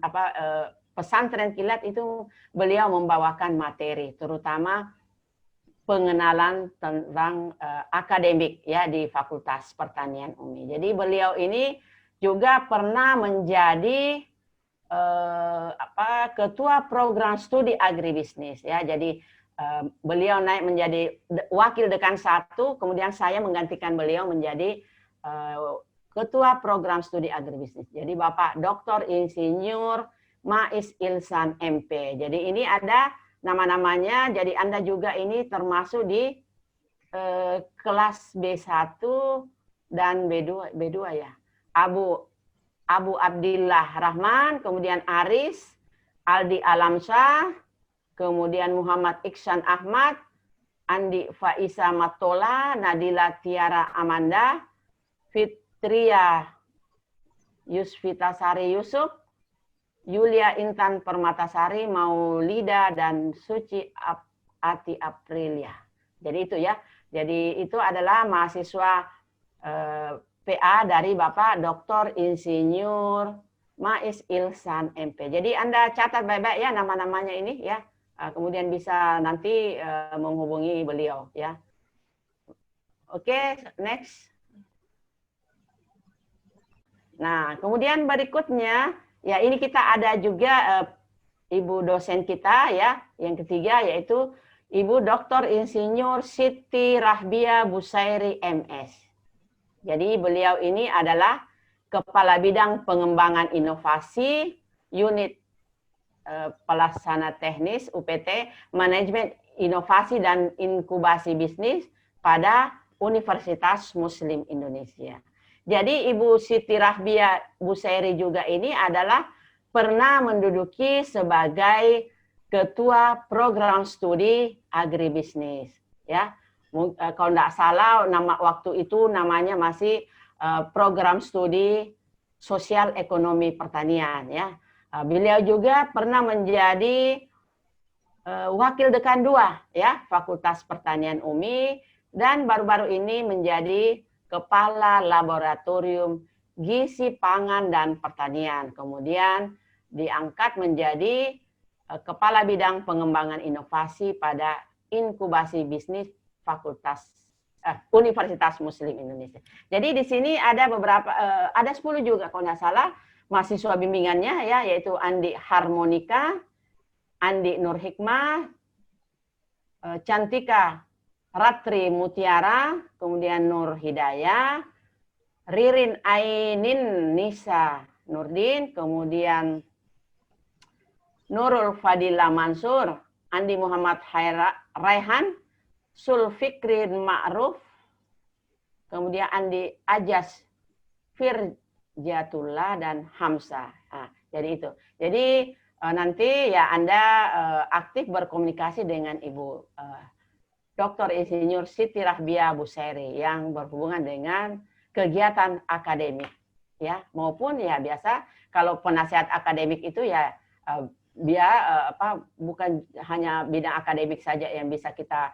pesantren kilat itu beliau membawakan materi terutama pengenalan tentang akademik ya di Fakultas Pertanian UMI. Jadi beliau ini juga pernah menjadi ketua program studi agribisnis ya. Jadi beliau naik menjadi wakil dekan 1, kemudian saya menggantikan beliau menjadi ketua program studi agribisnis. Jadi Bapak Dr. Insinyur Mais Ilsan MP. Jadi ini ada nama-namanya, jadi Anda juga ini termasuk di kelas B1 dan B2 ya. Abu Abdillah Rahman, kemudian Aris, Aldi Alamsyah, kemudian Muhammad Iksan Ahmad, Andi Faisa Matola, Nadila Tiara Amanda, Fitria Yusfitasari Yusuf, Yulia Intan Permatasari, Maulida, dan Suci Ati Aprilia. Jadi itu ya. Jadi itu adalah mahasiswa PA dari Bapak Dr. Insinyur Mais Ilsan MP. Jadi Anda catat baik-baik ya nama-namanya ini ya. Kemudian bisa nanti menghubungi beliau ya. Oke, next. Nah, kemudian berikutnya ya ini kita ada juga Ibu dosen kita ya, yang ketiga yaitu Ibu Dr. Insinyur Siti Rahbia Busairi MS. Jadi beliau ini adalah Kepala Bidang Pengembangan Inovasi, Unit Pelaksana Teknis UPT, Manajemen Inovasi dan Inkubasi Bisnis pada Universitas Muslim Indonesia. Jadi Ibu Siti Rahbia Busairi juga ini adalah pernah menduduki sebagai Ketua Program Studi Agribisnis. Ya, kalau tidak salah waktu itu namanya masih Program Studi Sosial Ekonomi Pertanian. Ya, beliau juga pernah menjadi Wakil Dekan 2 ya Fakultas Pertanian UMI dan baru-baru ini menjadi Kepala Laboratorium Gizi Pangan dan Pertanian. Kemudian diangkat menjadi Kepala Bidang Pengembangan Inovasi pada Inkubasi Bisnis Universitas Muslim Indonesia. Jadi di sini ada beberapa, ada 10 juga kalau nggak salah mahasiswa bimbingannya ya, yaitu Andi Harmonika, Andi Nur Hikmah, Cantika Ratri Mutiara, kemudian Nur Hidayah, Ririn Ainin Nisa Nurdin, kemudian Nurul Fadila Mansur, Andi Muhammad Raihan, Sulfikrin Ma'ruf, kemudian Andi Ajas Firjatullah, dan Hamzah. Nah, jadi itu. Jadi nanti ya Anda aktif berkomunikasi dengan Ibu Dr. Insinyur Siti Rahbia Busairi yang berhubungan dengan kegiatan akademik ya, maupun ya biasa kalau penasihat akademik itu ya bukan hanya bidang akademik saja yang bisa kita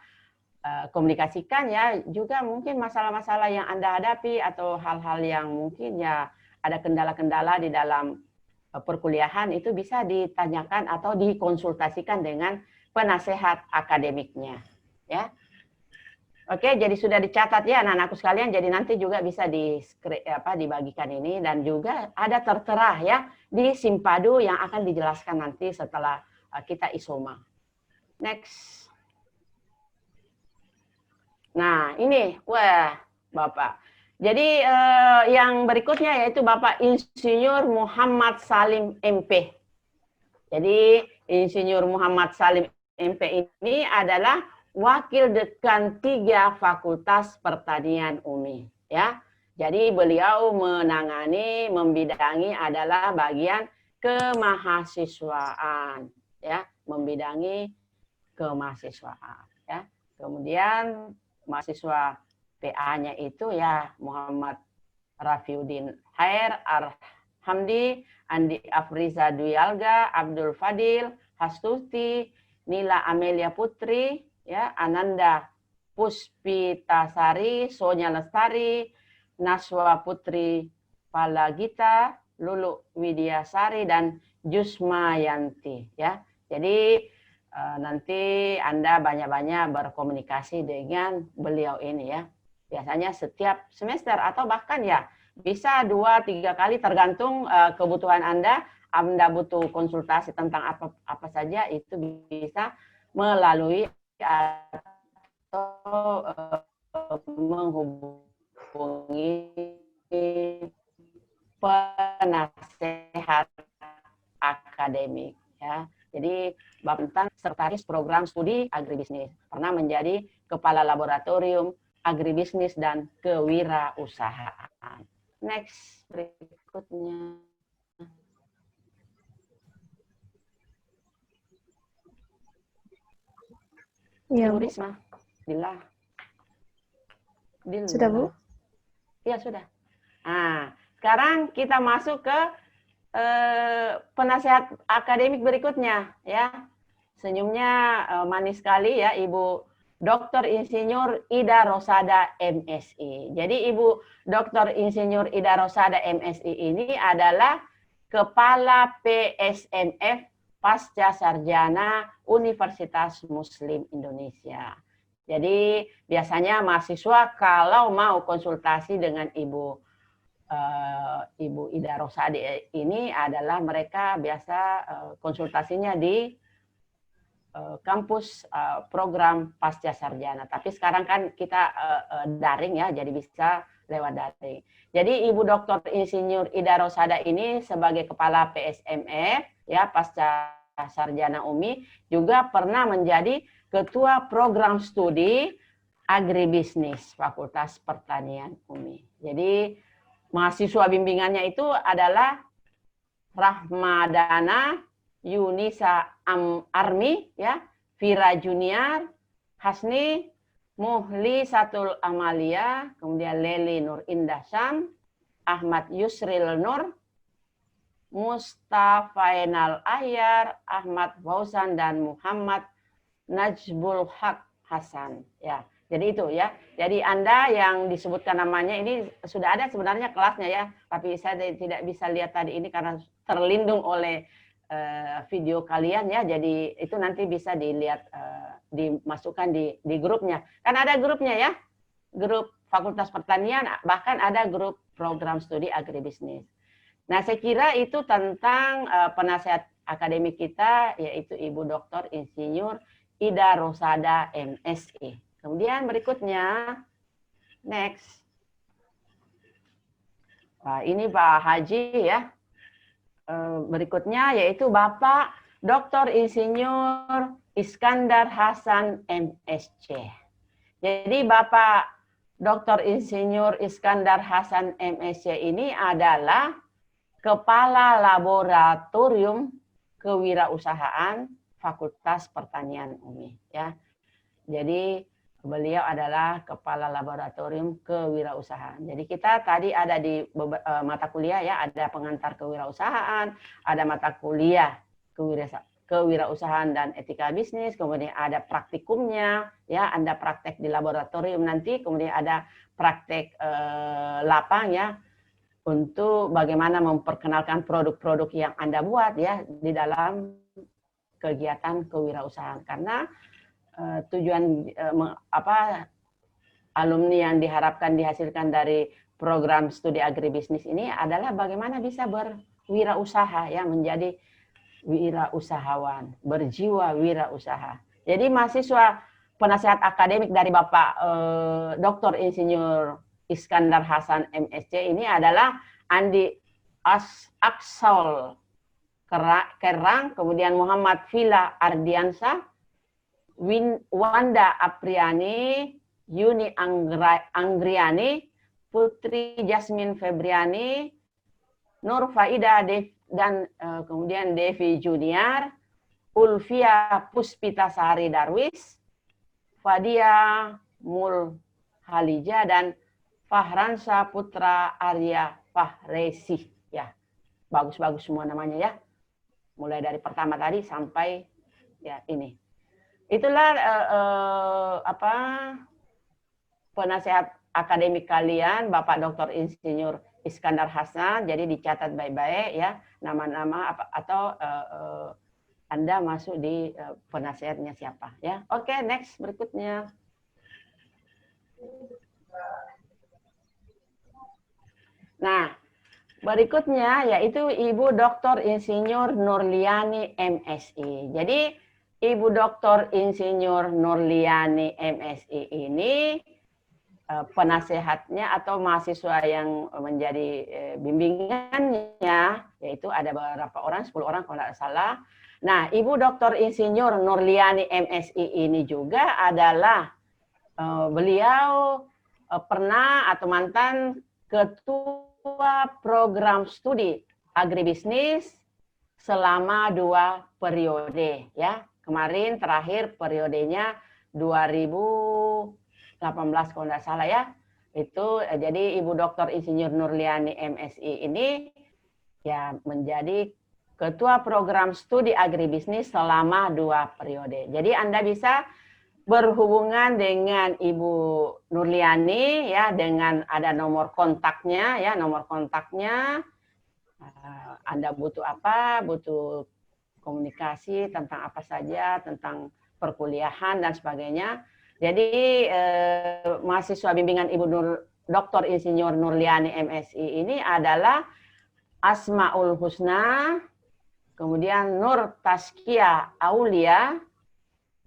komunikasikan ya, juga mungkin masalah-masalah yang Anda hadapi atau hal-hal yang mungkin ya ada kendala-kendala di dalam perkuliahan itu bisa ditanyakan atau dikonsultasikan dengan penasehat akademiknya ya. Oke, jadi sudah dicatat ya anak-anakku sekalian, jadi nanti juga bisa dibagikan ini dan juga ada tertera ya di Simpadu yang akan dijelaskan nanti setelah kita isoma. Next. Nah, ini wah, Bapak. Jadi yang berikutnya yaitu Bapak Insinyur Muhammad Salim MP. Jadi Insinyur Muhammad Salim MP ini adalah Wakil Dekan 3 Fakultas Pertanian UMI. Ya, jadi beliau membidangi adalah bagian kemahasiswaan. Ya, membidangi kemahasiswaan. Ya, kemudian mahasiswa PA-nya itu ya Muhammad Rafiuddin Khair, Arhamdi, Andi Afriza Duyalga, Abdul Fadil, Hastuti, Nila Amelia Putri, ya, Ananda Puspitasari, Sonya Lestari, Naswa Putri Palagita, Lulu Widiasari, dan Jusma Yanti, ya. Jadi nanti Anda banyak-banyak berkomunikasi dengan beliau ini, ya. Biasanya setiap semester atau bahkan ya bisa 2-3 kali tergantung kebutuhan Anda. Anda butuh konsultasi tentang apa saja, itu bisa melalui atau menghubungi penasehat akademik, ya. Jadi Bapak Sekretaris Program Studi Agribisnis, pernah menjadi Kepala Laboratorium Agribisnis dan Kewirausahaan. Next, berikutnya. Ya, Ibu Bu. Risma, Dila. Sudah, Bu? Ya, sudah. Nah, sekarang kita masuk ke penasehat akademik berikutnya, ya. Senyumnya manis sekali ya, Ibu Dr. Insinyur Ida Rosada MSI. Jadi Ibu Dr. Insinyur Ida Rosada MSI ini adalah Kepala PSMF Pasca Sarjana Universitas Muslim Indonesia. Jadi biasanya mahasiswa kalau mau konsultasi dengan Ibu Ida Rosada ini adalah mereka biasa konsultasinya di kampus program pasca sarjana. Tapi sekarang kan kita daring ya, jadi bisa lewat daring. Jadi Ibu Dr. Insinyur Ida Rosada ini sebagai Kepala PSMF ya pasca sarjana UMI juga pernah menjadi Ketua Program Studi Agribisnis Fakultas Pertanian UMI. Jadi mahasiswa bimbingannya itu adalah Rahmadana Yunisa Armi, ya, Vira Junior, Hasni, Muhli Satul Amalia, kemudian Leli Nur Indah Syam, Ahmad Yusril Nur, Mustafainal Ahyar, Ahmad Fauzan, dan Muhammad Najbul Haq Hasan. Ya, jadi itu ya. Jadi Anda yang disebutkan namanya ini sudah ada sebenarnya kelasnya ya, tapi saya tidak bisa lihat tadi ini karena terlindung oleh video kalian ya. Jadi itu nanti bisa dilihat, dimasukkan di grupnya. Kan ada grupnya ya, grup Fakultas Pertanian, bahkan ada grup program studi agribisnis. Nah, saya kira itu tentang penasehat akademik kita, yaitu Ibu Dr. Insinyur Ida Rosada MSI. Kemudian berikutnya, next. Nah, ini Pak Haji ya. Berikutnya yaitu Bapak Dr. Insinyur Iskandar Hasan MSc. Jadi Bapak Dr. Insinyur Iskandar Hasan MSc ini adalah Kepala Laboratorium Kewirausahaan Fakultas Pertanian UMI ya. Jadi beliau adalah Kepala Laboratorium Kewirausahaan. Jadi kita tadi ada di mata kuliah ya, ada pengantar kewirausahaan, ada mata kuliah kewirausahaan dan etika bisnis, kemudian ada praktikumnya ya, Anda praktek di laboratorium nanti, kemudian ada praktek lapang ya, untuk bagaimana memperkenalkan produk-produk yang Anda buat ya di dalam kegiatan kewirausahaan. Karena tujuan alumni yang diharapkan dihasilkan dari program studi agribisnis ini adalah bagaimana bisa berwirausaha ya, menjadi wirausahawan, berjiwa wirausaha. Jadi mahasiswa penasehat akademik dari Bapak Dr. Insinyur Iskandar Hasan MSc ini adalah Andi Aksol Kerang, kemudian Muhammad Vila Ardiansa, Wanda Apriani, Yuni Anggriani, Putri Jasmine Febriani, Nur Faida dan kemudian Devi Junior, Ulfia Puspitasari Darwis, Fadia Halija dan Fahran Saputra Arya Fahresi. Ya, bagus-bagus semua namanya ya. Mulai dari pertama tadi sampai ya ini. Itulah penasehat akademik kalian, Bapak Dr. Insinyur Iskandar Hasan. Jadi dicatat baik-baik ya nama-nama atau Anda masuk di penasehatnya siapa ya. Oke, next berikutnya. Nah, berikutnya yaitu Ibu Dr. Insinyur Nurliani MSI. Jadi Ibu Dr. Insinyur Nurliani MSI ini penasehatnya atau mahasiswa yang menjadi bimbingannya, yaitu ada beberapa orang, 10 orang kalau tidak salah. Nah, Ibu Dr. Insinyur Nurliani MSI ini juga adalah beliau pernah atau mantan ketua program studi agribisnis selama 2 periode ya. Kemarin terakhir periodenya 2018 kalau tidak salah ya. Itu jadi Ibu Dr. Insinyur Nurliani MSI ini ya menjadi ketua program studi agribisnis selama 2 periode. Jadi Anda bisa berhubungan dengan Ibu Nurliani ya dengan ada nomor kontaknya ya, nomor kontaknya. Anda butuh apa? Butuh komunikasi tentang apa saja, tentang perkuliahan dan sebagainya. Jadi mahasiswa bimbingan Ibu Dr. Insinyur Nurliani MSI ini adalah Asmaul Husna, kemudian Nur Tazkiyah Aulia,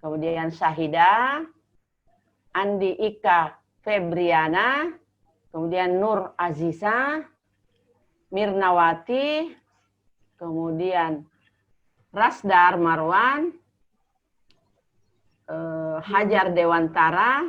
kemudian Syahida, Andi Ika Febriana, kemudian Nur Aziza, Mirnawati, kemudian Rasdar Marwan, Hajar Dewantara,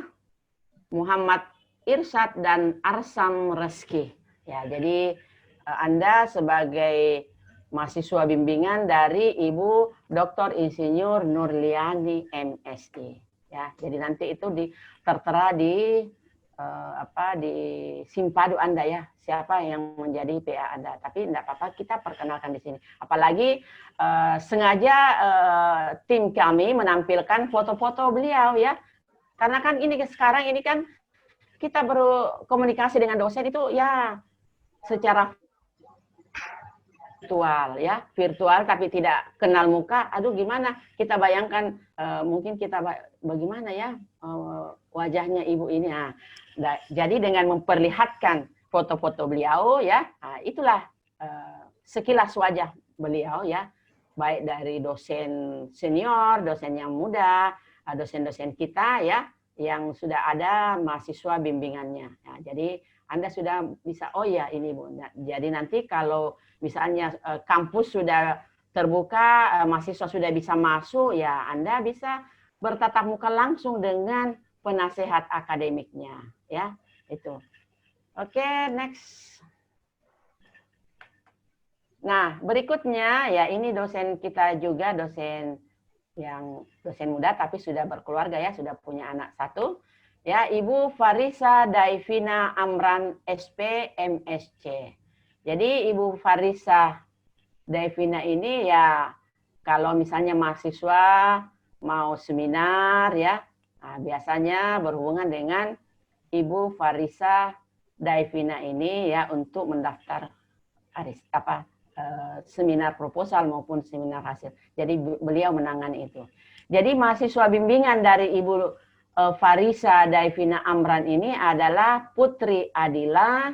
Muhammad Irsyad, dan Arsam Reski. Ya, jadi Anda sebagai mahasiswa bimbingan dari Ibu Dr. Insinyur Nurliani MSI. Ya, jadi nanti itu tertera di di Simpadu Anda ya, siapa yang menjadi PA Anda. Tapi tidak apa-apa, kita perkenalkan di sini. Apalagi sengaja tim kami menampilkan foto-foto beliau ya. Karena kan ini sekarang ini kan kita berkomunikasi dengan dosen itu ya secara virtual ya, virtual tapi tidak kenal muka. Aduh gimana? Kita bayangkan mungkin kita bagaimana ya wajahnya ibu ini. Nah, jadi dengan memperlihatkan foto-foto beliau ya, itulah sekilas wajah beliau ya, baik dari dosen senior, dosen yang muda, dosen-dosen kita ya, yang sudah ada mahasiswa bimbingannya. Ya, jadi Anda sudah bisa, oh ya ini Bu. Nah, jadi nanti kalau misalnya kampus sudah terbuka, mahasiswa sudah bisa masuk, ya Anda bisa bertatap muka langsung dengan penasehat akademiknya. Ya, itu. Oke, next. Nah, berikutnya ya ini dosen kita juga, dosen muda tapi sudah berkeluarga ya, sudah punya anak 1. Ya, Ibu Farisa Daivina Amran SP MSc. Jadi Ibu Farisa Daivina ini ya kalau misalnya mahasiswa mau seminar ya, biasanya berhubungan dengan Ibu Farisa Daivina ini ya untuk mendaftar seminar proposal maupun seminar hasil. Jadi beliau menangani itu. Jadi mahasiswa bimbingan dari Ibu Farisa Daivina Amran ini adalah Putri Adila,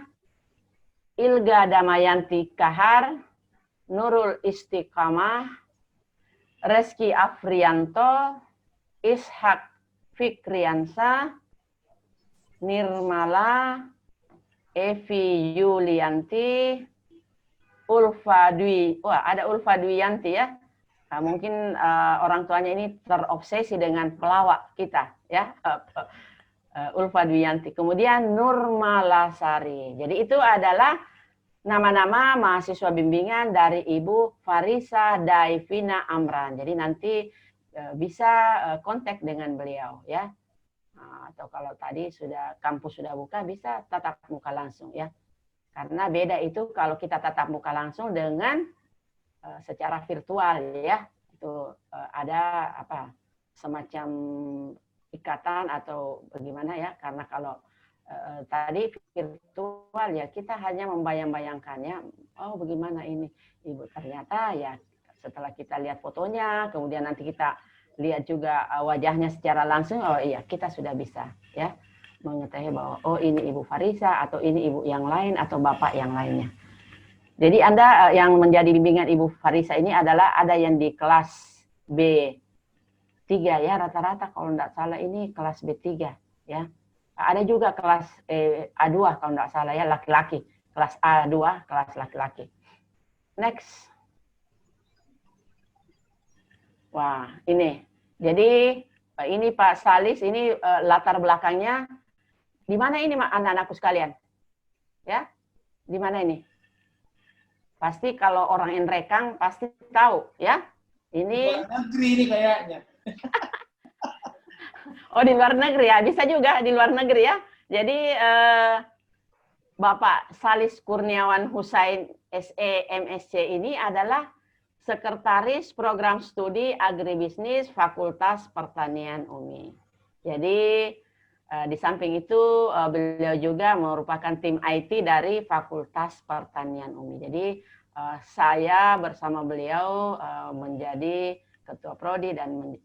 Ilga Damayanti Kahar, Nurul Istiqamah, Reski Afrianto, Ishak Fikriansa, Nirmala, Evi Yulianti, Ulfa Dwi, ada Ulfa Dwiyanti ya. Mungkin orang tuanya ini terobsesi dengan pelawak kita ya. Ulfa Dwiyanti. Kemudian Nurmalasari. Jadi itu adalah nama-nama mahasiswa bimbingan dari Ibu Farisa Daivina Amran. Jadi nanti bisa kontak dengan beliau ya. atau kalau tadi kampus sudah buka bisa tatap muka langsung ya. Karena beda itu kalau kita tatap muka langsung dengan secara virtual ya. Itu ada semacam ikatan atau bagaimana ya. Karena kalau tadi virtual ya kita hanya membayang-bayangkannya, oh bagaimana ini ibu, ternyata ya setelah kita lihat fotonya, kemudian nanti kita lihat juga wajahnya secara langsung, oh iya kita sudah bisa ya mengetahui bahwa oh ini Ibu Farisa atau ini ibu yang lain atau bapak yang lainnya. Jadi Anda yang menjadi bimbingan Ibu Farisa ini adalah ada yang di kelas B3 ya, rata-rata kalau tidak salah ini kelas B3 ya. Ada juga kelas A2 kalau tidak salah ya, laki-laki. Kelas A2 kelas laki-laki. Next. Wah, ini. Jadi ini Pak Salis, ini latar belakangnya. Di mana ini anak-anakku sekalian? Ya, di mana ini? Pasti kalau orang Enrekang pasti tahu, ya. Ini. Luar negeri ini kayaknya. Oh, di luar negeri ya, bisa juga di luar negeri ya. Jadi Bapak Salis Kurniawan Husain SE MSc ini adalah Sekretaris Program Studi Agribisnis Fakultas Pertanian UMI. Jadi di samping itu beliau juga merupakan tim IT dari Fakultas Pertanian UMI. Jadi saya bersama beliau menjadi Ketua Prodi dan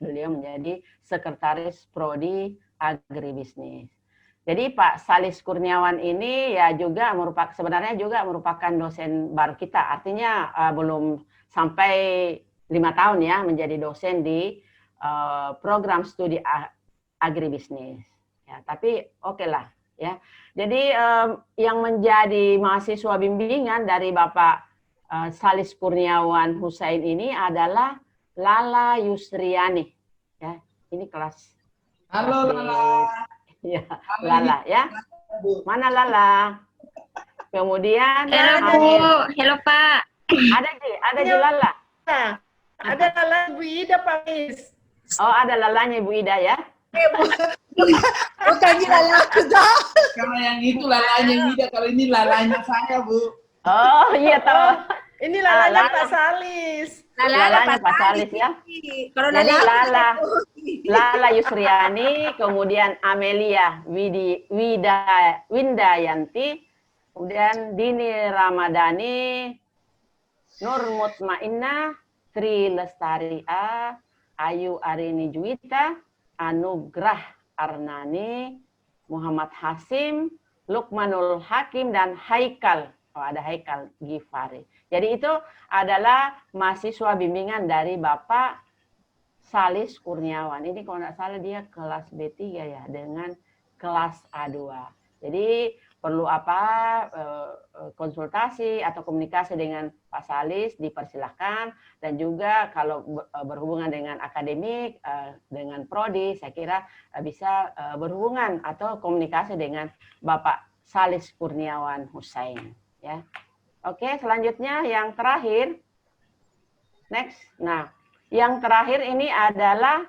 beliau menjadi Sekretaris Prodi Agribisnis. Jadi Pak Salis Kurniawan ini ya juga sebenarnya juga merupakan dosen baru kita. Artinya belum sampai 5 tahun ya menjadi dosen di program studi agribisnis. Ya, tapi oke lah ya. Jadi yang menjadi mahasiswa bimbingan dari Bapak Salis Kurniawan Husain ini adalah Lala Yusriani. Ya, ini kelas. Halo Lala. Ya, Lala ya. Mana Lala? Kemudian Halo Pak. Ada di Lala. Ada Lala Bu Ida Pak Mis. Oh, ada Lalanya Ibu Ida ya. Bukan Lala juga. Kalau yang itu lalanya Ida, kalau ini lalanya saya, Bu. Oh, iya tahu. Ini Lalanya Pak Salis. Lalanya Pak Salis ya. Jadi Lala Yusriani, kemudian Amelia Windayanti, kemudian Dini Ramadhani, Nur Mutmainnah, Tri Lestari A, Ayu Arini Juwita, Anugrah Arnani, Muhammad Hasim, Lukmanul Hakim, dan Haikal. Oh, ada Haikal Gifari. Jadi itu adalah mahasiswa bimbingan dari Bapak Salis Kurniawan. Ini kalau nggak salah dia kelas B3 ya, dengan kelas A2. Jadi perlu konsultasi atau komunikasi dengan Pak Salis dipersilahkan, dan juga kalau berhubungan dengan akademik, dengan prodi, saya kira bisa berhubungan atau komunikasi dengan Bapak Salis Kurniawan Husain. Ya, oke, selanjutnya yang terakhir, next. Nah, yang terakhir ini adalah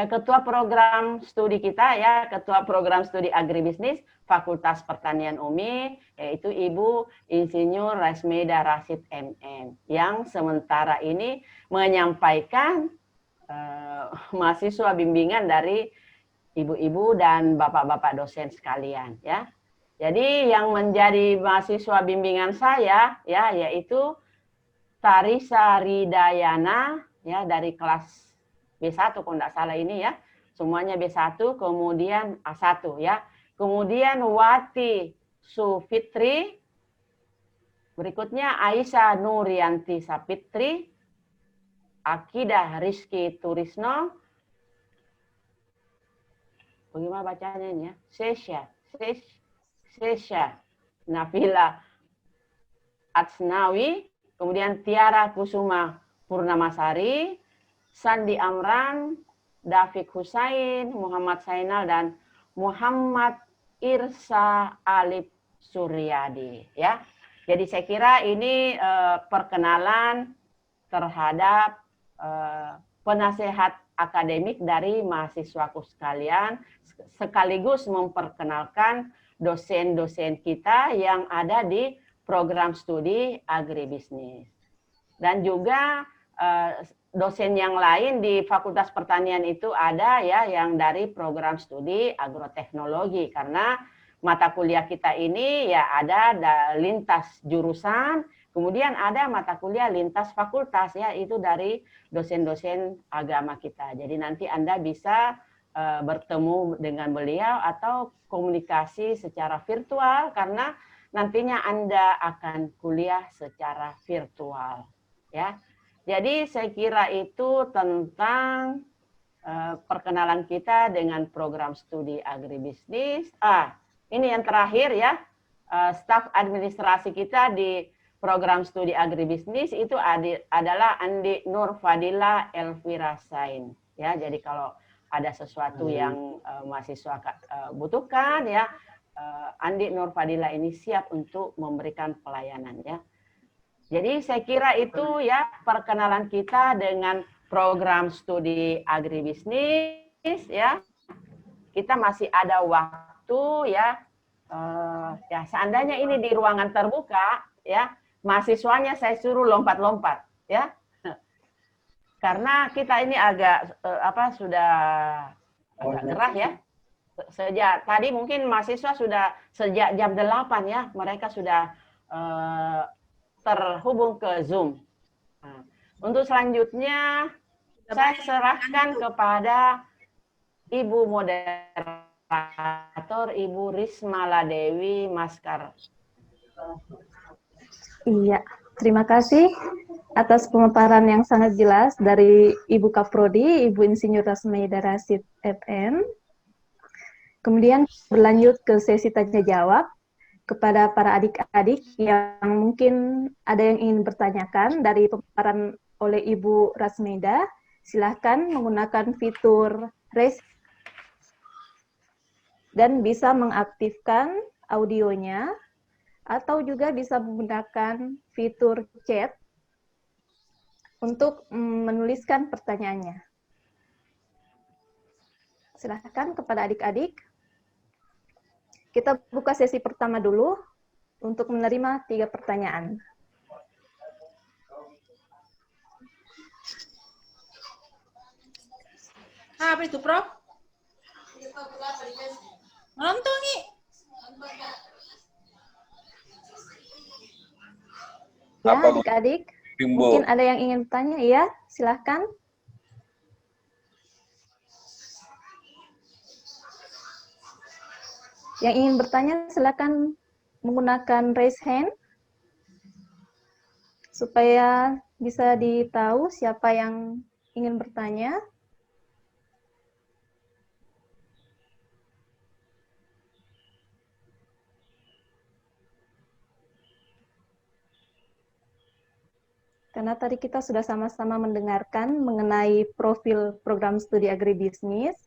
ketua program studi kita ya, ketua program studi agribisnis Fakultas Pertanian UMI, yaitu Ibu Insinyur Rasmeda Rasid MM, yang sementara ini menyampaikan mahasiswa bimbingan dari ibu-ibu dan bapak-bapak dosen sekalian ya. Jadi yang menjadi mahasiswa bimbingan saya ya yaitu Tarisa Ridayana ya dari kelas B1 kalau tidak salah ini ya. Semuanya B1, kemudian A1 ya. Kemudian Wati Sufitri, berikutnya Aisyah Nurianti Sapitri, Akidah Rizky Turisno, bagaimana bacanya ini ya? Sesha Nafila Atsnawi, kemudian Tiara Kusuma Purnamasari, Sandi Amran, Dafiq Husain, Muhammad Sainal, dan Muhammad Irsa Alif Suryadi ya. Jadi saya kira ini perkenalan terhadap penasehat akademik dari mahasiswaku sekalian, sekaligus memperkenalkan dosen-dosen kita yang ada di program studi agribisnis. Dan juga dosen yang lain di Fakultas Pertanian itu ada ya yang dari program studi agroteknologi, karena mata kuliah kita ini ya ada lintas jurusan, kemudian ada mata kuliah lintas fakultas ya, itu dari dosen-dosen agama kita. Jadi nanti Anda bisa bertemu dengan beliau atau komunikasi secara virtual, karena nantinya Anda akan kuliah secara virtual ya. Jadi saya kira itu tentang perkenalan kita dengan program studi agribisnis. Ini yang terakhir ya, staf administrasi kita di program studi agribisnis itu adalah Andi Nur Fadila Elvira Sain. Ya, jadi kalau ada sesuatu yang mahasiswa butuhkan ya, Andi Nur Fadila ini siap untuk memberikan pelayanan ya. Jadi saya kira itu ya perkenalan kita dengan program studi agribisnis ya. Kita masih ada waktu ya. Ya seandainya ini di ruangan terbuka ya, mahasiswanya saya suruh lompat-lompat ya. Karena kita ini agak sudah agak gerah ya. Sejak tadi mungkin mahasiswa sudah sejak jam 8 ya, mereka sudah terhubung ke Zoom. Untuk selanjutnya saya serahkan kepada Ibu moderator Ibu Risma Ladewi Maskar. Iya, terima kasih atas pemaparan yang sangat jelas dari Ibu Kaprodi, Ibu Insinyur Rasmaida Rasid FM. Kemudian berlanjut ke sesi tanya jawab kepada para adik-adik yang mungkin ada yang ingin bertanyakan dari pemaparan oleh Ibu Rasmaida. Silahkan menggunakan fitur raise dan bisa mengaktifkan audionya, atau juga bisa menggunakan fitur chat untuk menuliskan pertanyaannya. Silahkan kepada adik-adik. Kita buka sesi pertama dulu untuk menerima 3 pertanyaan. Apa itu, Prof? Nontongi. Ya, adik-adik, mungkin ada yang ingin bertanya, ya, silahkan. Yang ingin bertanya, silahkan menggunakan raise hand, supaya bisa ditahu siapa yang ingin bertanya. Karena tadi kita sudah sama-sama mendengarkan mengenai profil program studi agribisnis,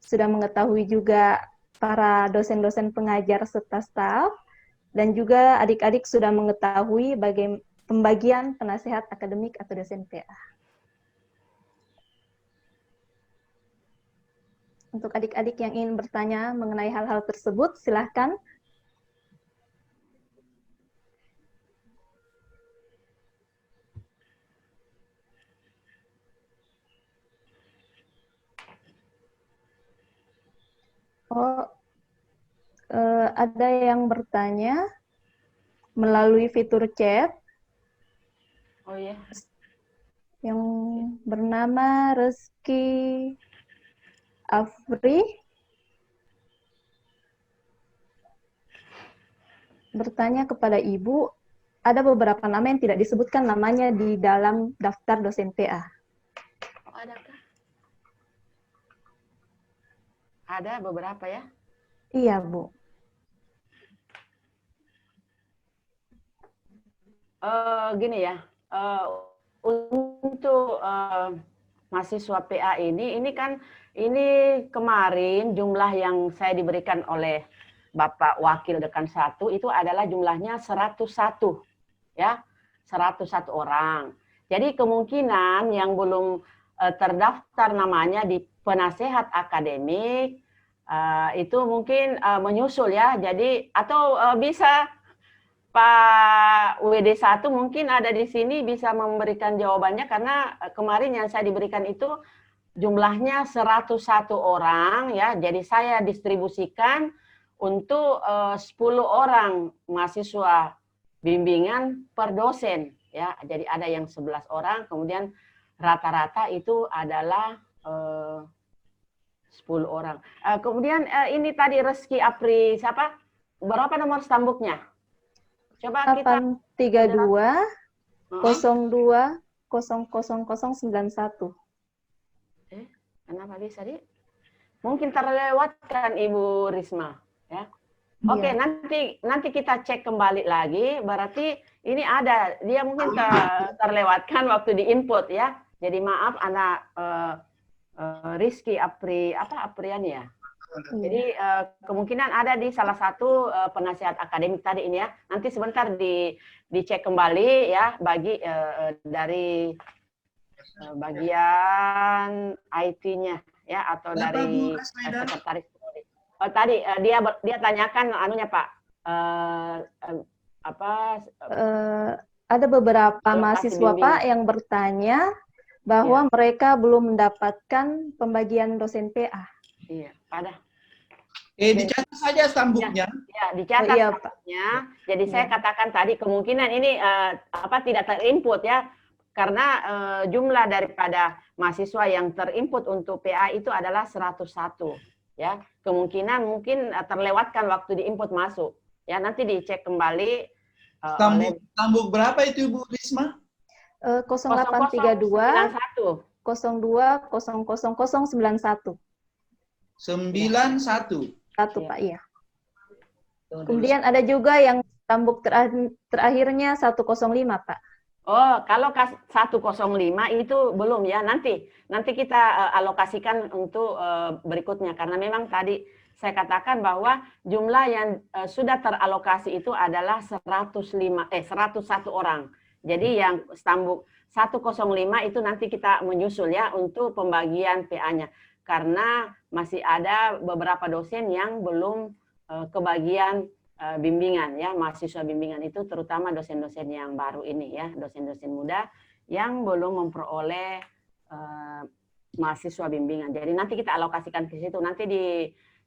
sudah mengetahui juga para dosen-dosen pengajar serta staf, dan juga adik-adik sudah mengetahui bagaimana pembagian penasehat akademik atau dosen PA. Untuk adik-adik yang ingin bertanya mengenai hal-hal tersebut, silahkan. Ada yang bertanya melalui fitur chat. Oh ya. Yang bernama Reski Afri. Bertanya kepada Ibu, ada beberapa nama yang tidak disebutkan namanya di dalam daftar dosen PA. Oh, adakah? Ada beberapa ya? Iya, Bu. Gini ya, untuk mahasiswa PA ini kan ini kemarin jumlah yang saya diberikan oleh Bapak Wakil Dekan 1 itu adalah jumlahnya 101 ya, 101 orang. Jadi kemungkinan yang belum terdaftar namanya di penasehat akademik, itu mungkin menyusul ya. Jadi atau bisa Pak WD1 mungkin ada di sini bisa memberikan jawabannya, karena kemarin yang saya diberikan itu jumlahnya 101 orang ya. Jadi saya distribusikan untuk 10 orang mahasiswa bimbingan per dosen ya. Jadi ada yang 11 orang, kemudian rata-rata itu adalah 10 orang. Kemudian ini tadi Reski Apri siapa? Berapa nomor stambuknya? Coba kita 832 02 00091. Kenapa bisa mungkin terlewatkan Ibu Risma ya. Oke, nanti kita cek kembali lagi. Berarti ini ada, dia mungkin terlewatkan waktu di input ya. Jadi maaf anak Rizky Apriani ya. Jadi kemungkinan ada di salah satu penasihat akademik tadi ini ya. Nanti sebentar dicek kembali ya dari bagian IT-nya ya, atau dari sekretaris. Tadi dia tanyakan anunya Pak, ada beberapa mahasiswa Pak yang bertanya bahwa mereka belum mendapatkan pembagian dosen PA. Iya, pada. Dicatat saja stambuknya. Ya, dicatat stambuknya. Jadi saya katakan tadi kemungkinan ini tidak terinput ya, karena jumlah daripada mahasiswa yang terinput untuk PA itu adalah 101 ya. Kemungkinan mungkin terlewatkan waktu diinput masuk. Ya, nanti dicek kembali. Stambuk berapa itu Ibu Risma? 0832 02 000091. 91. Satu Pak, iya. Kemudian ada juga yang stambuk terakhirnya 105 Pak. Oh, kalau 105 itu belum ya, nanti kita alokasikan untuk berikutnya, karena memang tadi saya katakan bahwa jumlah yang sudah teralokasi itu adalah 101 orang. Jadi yang stambuk 105 itu nanti kita menyusul ya untuk pembagian PA-nya, karena masih ada beberapa dosen yang belum kebagian bimbingan ya, mahasiswa bimbingan itu terutama dosen-dosen yang baru ini ya, dosen-dosen muda yang belum memperoleh mahasiswa bimbingan. Jadi nanti kita alokasikan ke situ, nanti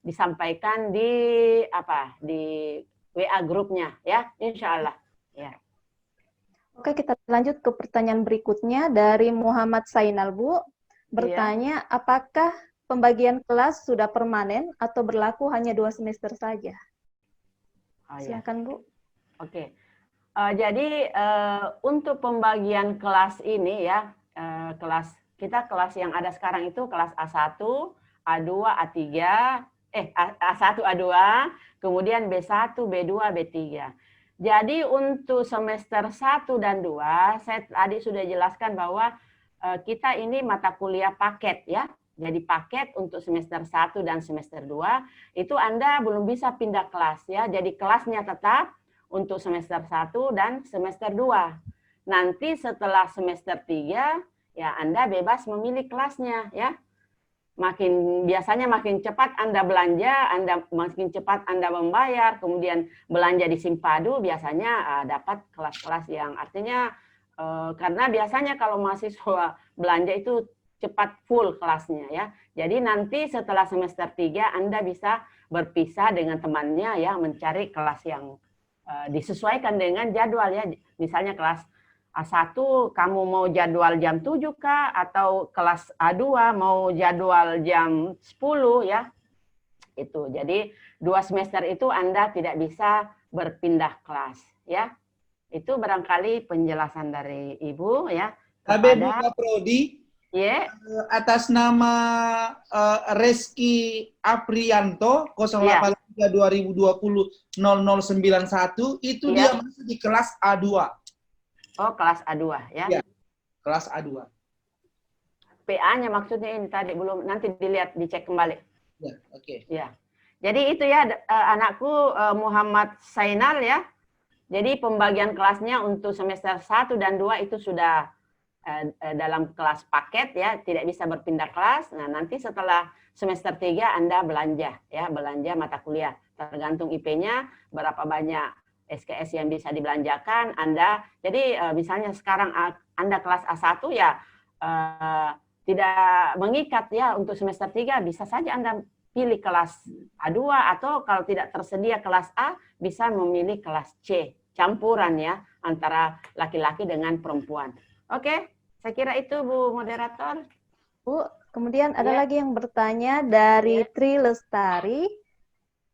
disampaikan di WA grupnya ya, insya Allah ya. Oke, kita lanjut ke pertanyaan berikutnya dari Muhammad Sainal Bu, bertanya apakah pembagian kelas sudah permanen atau berlaku hanya 2 semester saja? Silakan Bu. Oke. Jadi untuk pembagian kelas ini ya, kelas yang ada sekarang itu kelas A1, A2, A3, A1, A2, kemudian B1, B2, B3. Jadi untuk semester 1 dan 2, saya tadi sudah jelaskan bahwa kita ini mata kuliah paket ya. Jadi paket untuk semester 1 dan semester 2, itu Anda belum bisa pindah kelas ya. Jadi kelasnya tetap untuk semester 1 dan semester 2. Nanti setelah semester 3, ya Anda bebas memilih kelasnya ya. Biasanya makin cepat Anda belanja, makin cepat Anda membayar, kemudian belanja di Simpadu, biasanya dapat kelas-kelas yang artinya, karena biasanya kalau mahasiswa belanja itu cepat full kelasnya ya. Jadi nanti setelah semester 3 Anda bisa berpisah dengan temannya ya, mencari kelas yang disesuaikan dengan jadwal ya. Misalnya kelas A1 kamu mau jadwal jam 7 kah, atau kelas A2 mau jadwal jam 10 ya. Itu. Jadi 2 semester itu Anda tidak bisa berpindah kelas ya. Itu barangkali penjelasan dari Ibu ya. Kepada Prodi. Ya. Atas nama Reski Aprianto 08 2020 0091 itu dia masih di kelas A2. Oh, kelas A2 ya. Ya. Kelas A2. PA-nya maksudnya ini tadi belum, nanti dicek kembali. Ya, oke. Ya. Jadi itu ya anakku Muhammad Sainal ya. Jadi pembagian kelasnya untuk semester 1 dan 2 itu sudah dalam kelas paket ya, tidak bisa berpindah kelas. Nah, nanti setelah semester 3 Anda belanja ya, belanja mata kuliah. Tergantung IP-nya berapa banyak SKS yang bisa dibelanjakan Anda. Jadi misalnya sekarang Anda kelas A1 ya tidak mengikat ya untuk semester 3, bisa saja Anda pilih kelas A2 atau kalau tidak tersedia kelas A bisa memilih kelas C, campuran ya antara laki-laki dengan perempuan. Oke, saya kira itu Bu Moderator. Bu, kemudian ada Ya. lagi yang bertanya dari Ya. Tri Lestari.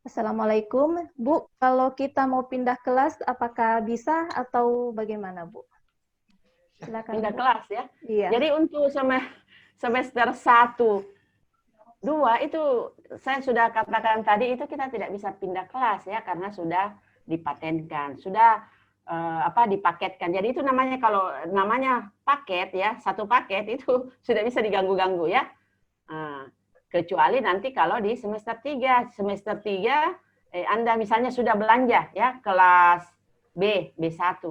Assalamualaikum, Bu. Kalau kita mau pindah kelas, apakah bisa atau bagaimana, Bu? Silakan. Pindah Bu. kelas ya. Iya. Jadi untuk semester 1, 2 itu saya sudah katakan tadi itu kita tidak bisa pindah kelas ya karena sudah dipatenkan, sudah dipaketkan. Jadi itu namanya kalau namanya paket ya, satu paket itu sudah bisa diganggu-ganggu ya. Kecuali nanti kalau di semester 3, Anda misalnya sudah belanja ya kelas B1.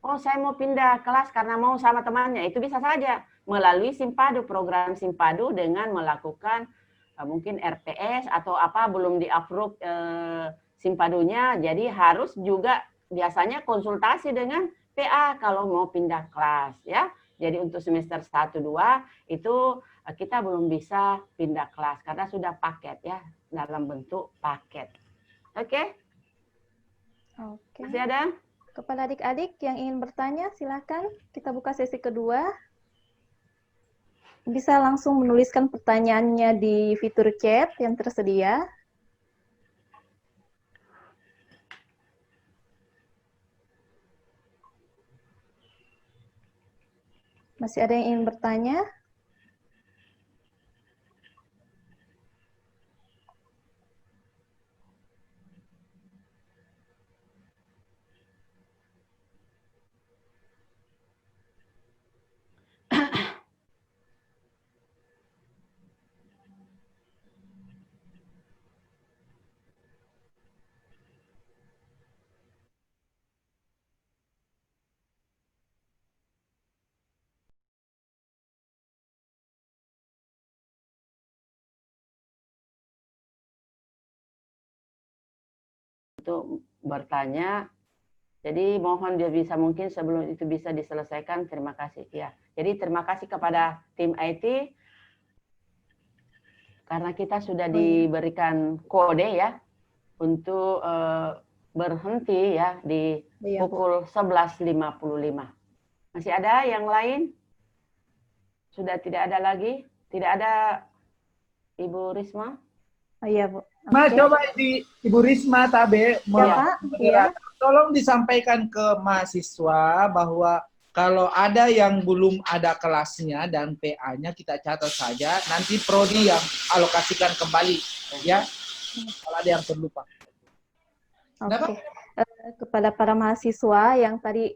Oh, saya mau pindah kelas karena mau sama temannya. Itu bisa saja melalui Simpadu, program Simpadu dengan melakukan mungkin RPS atau apa belum di-approve Simpadunya. Jadi harus juga biasanya konsultasi dengan PA kalau mau pindah kelas ya. Jadi untuk semester 1, 2 itu kita belum bisa pindah kelas karena sudah paket ya, dalam bentuk paket. Oke? Oke. Masih ada? Kepada adik-adik yang ingin bertanya, silakan. Kita buka sesi kedua. Bisa langsung menuliskan pertanyaannya di fitur chat yang tersedia. Masih ada yang ingin bertanya? Untuk bertanya, jadi mohon dia bisa mungkin sebelum itu bisa diselesaikan. Terima kasih ya. Jadi terima kasih kepada tim IT karena kita sudah diberikan kode ya untuk berhenti ya di Iya, Bu. pukul 11.55. Masih ada yang lain? Sudah tidak ada lagi? Tidak ada Ibu Risma? Oh, iya, Bu. Ma, Oke. coba Ibu Risma Tabe, Ya, Pak. Iya. tolong disampaikan ke mahasiswa bahwa kalau ada yang belum ada kelasnya dan PA-nya kita catat saja, nanti prodi yang alokasikan kembali, ya. Kalau ada yang terlupa. Oke. Kepada para mahasiswa yang tadi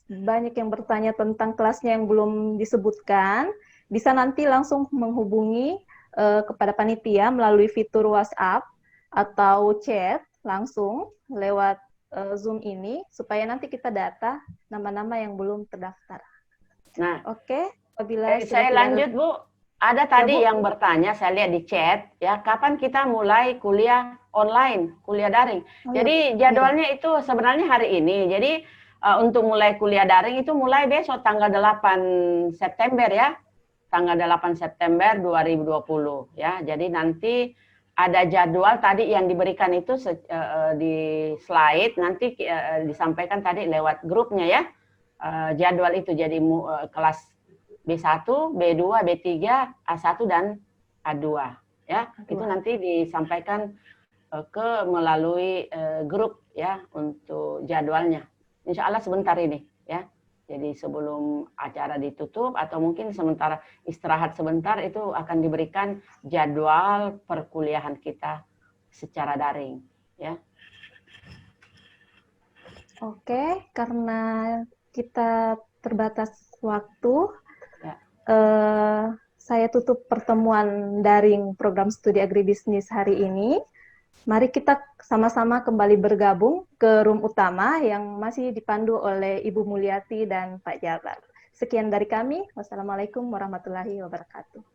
banyak yang bertanya tentang kelasnya yang belum disebutkan, bisa nanti langsung menghubungi kepada panitia melalui fitur WhatsApp atau chat langsung lewat Zoom ini, supaya nanti kita data nama-nama yang belum terdaftar. Nah, Oke, apabila saya lanjut Bu. Ada tadi yang bertanya, saya lihat di chat, ya kapan kita mulai kuliah online, kuliah daring. Jadi jadwalnya itu sebenarnya hari ini. Jadi untuk mulai kuliah daring itu mulai besok tanggal 8 September ya. Tanggal 8 September 2020 ya. Jadi nanti ada jadwal tadi yang diberikan itu di slide, nanti disampaikan tadi lewat grupnya ya. Jadwal itu jadi kelas B1, B2, B3, A1 dan A2 ya. Itu nanti disampaikan melalui grup ya untuk jadwalnya. Insya Allah sebentar ini ya. Jadi sebelum acara ditutup atau mungkin sementara istirahat sebentar itu akan diberikan jadwal perkuliahan kita secara daring ya. Oke, karena kita terbatas waktu, Ya. Saya tutup pertemuan daring program studi agribisnis hari ini. Mari kita sama-sama kembali bergabung ke room utama yang masih dipandu oleh Ibu Mulyati dan Pak Jabar. Sekian dari kami. Wassalamualaikum warahmatullahi wabarakatuh.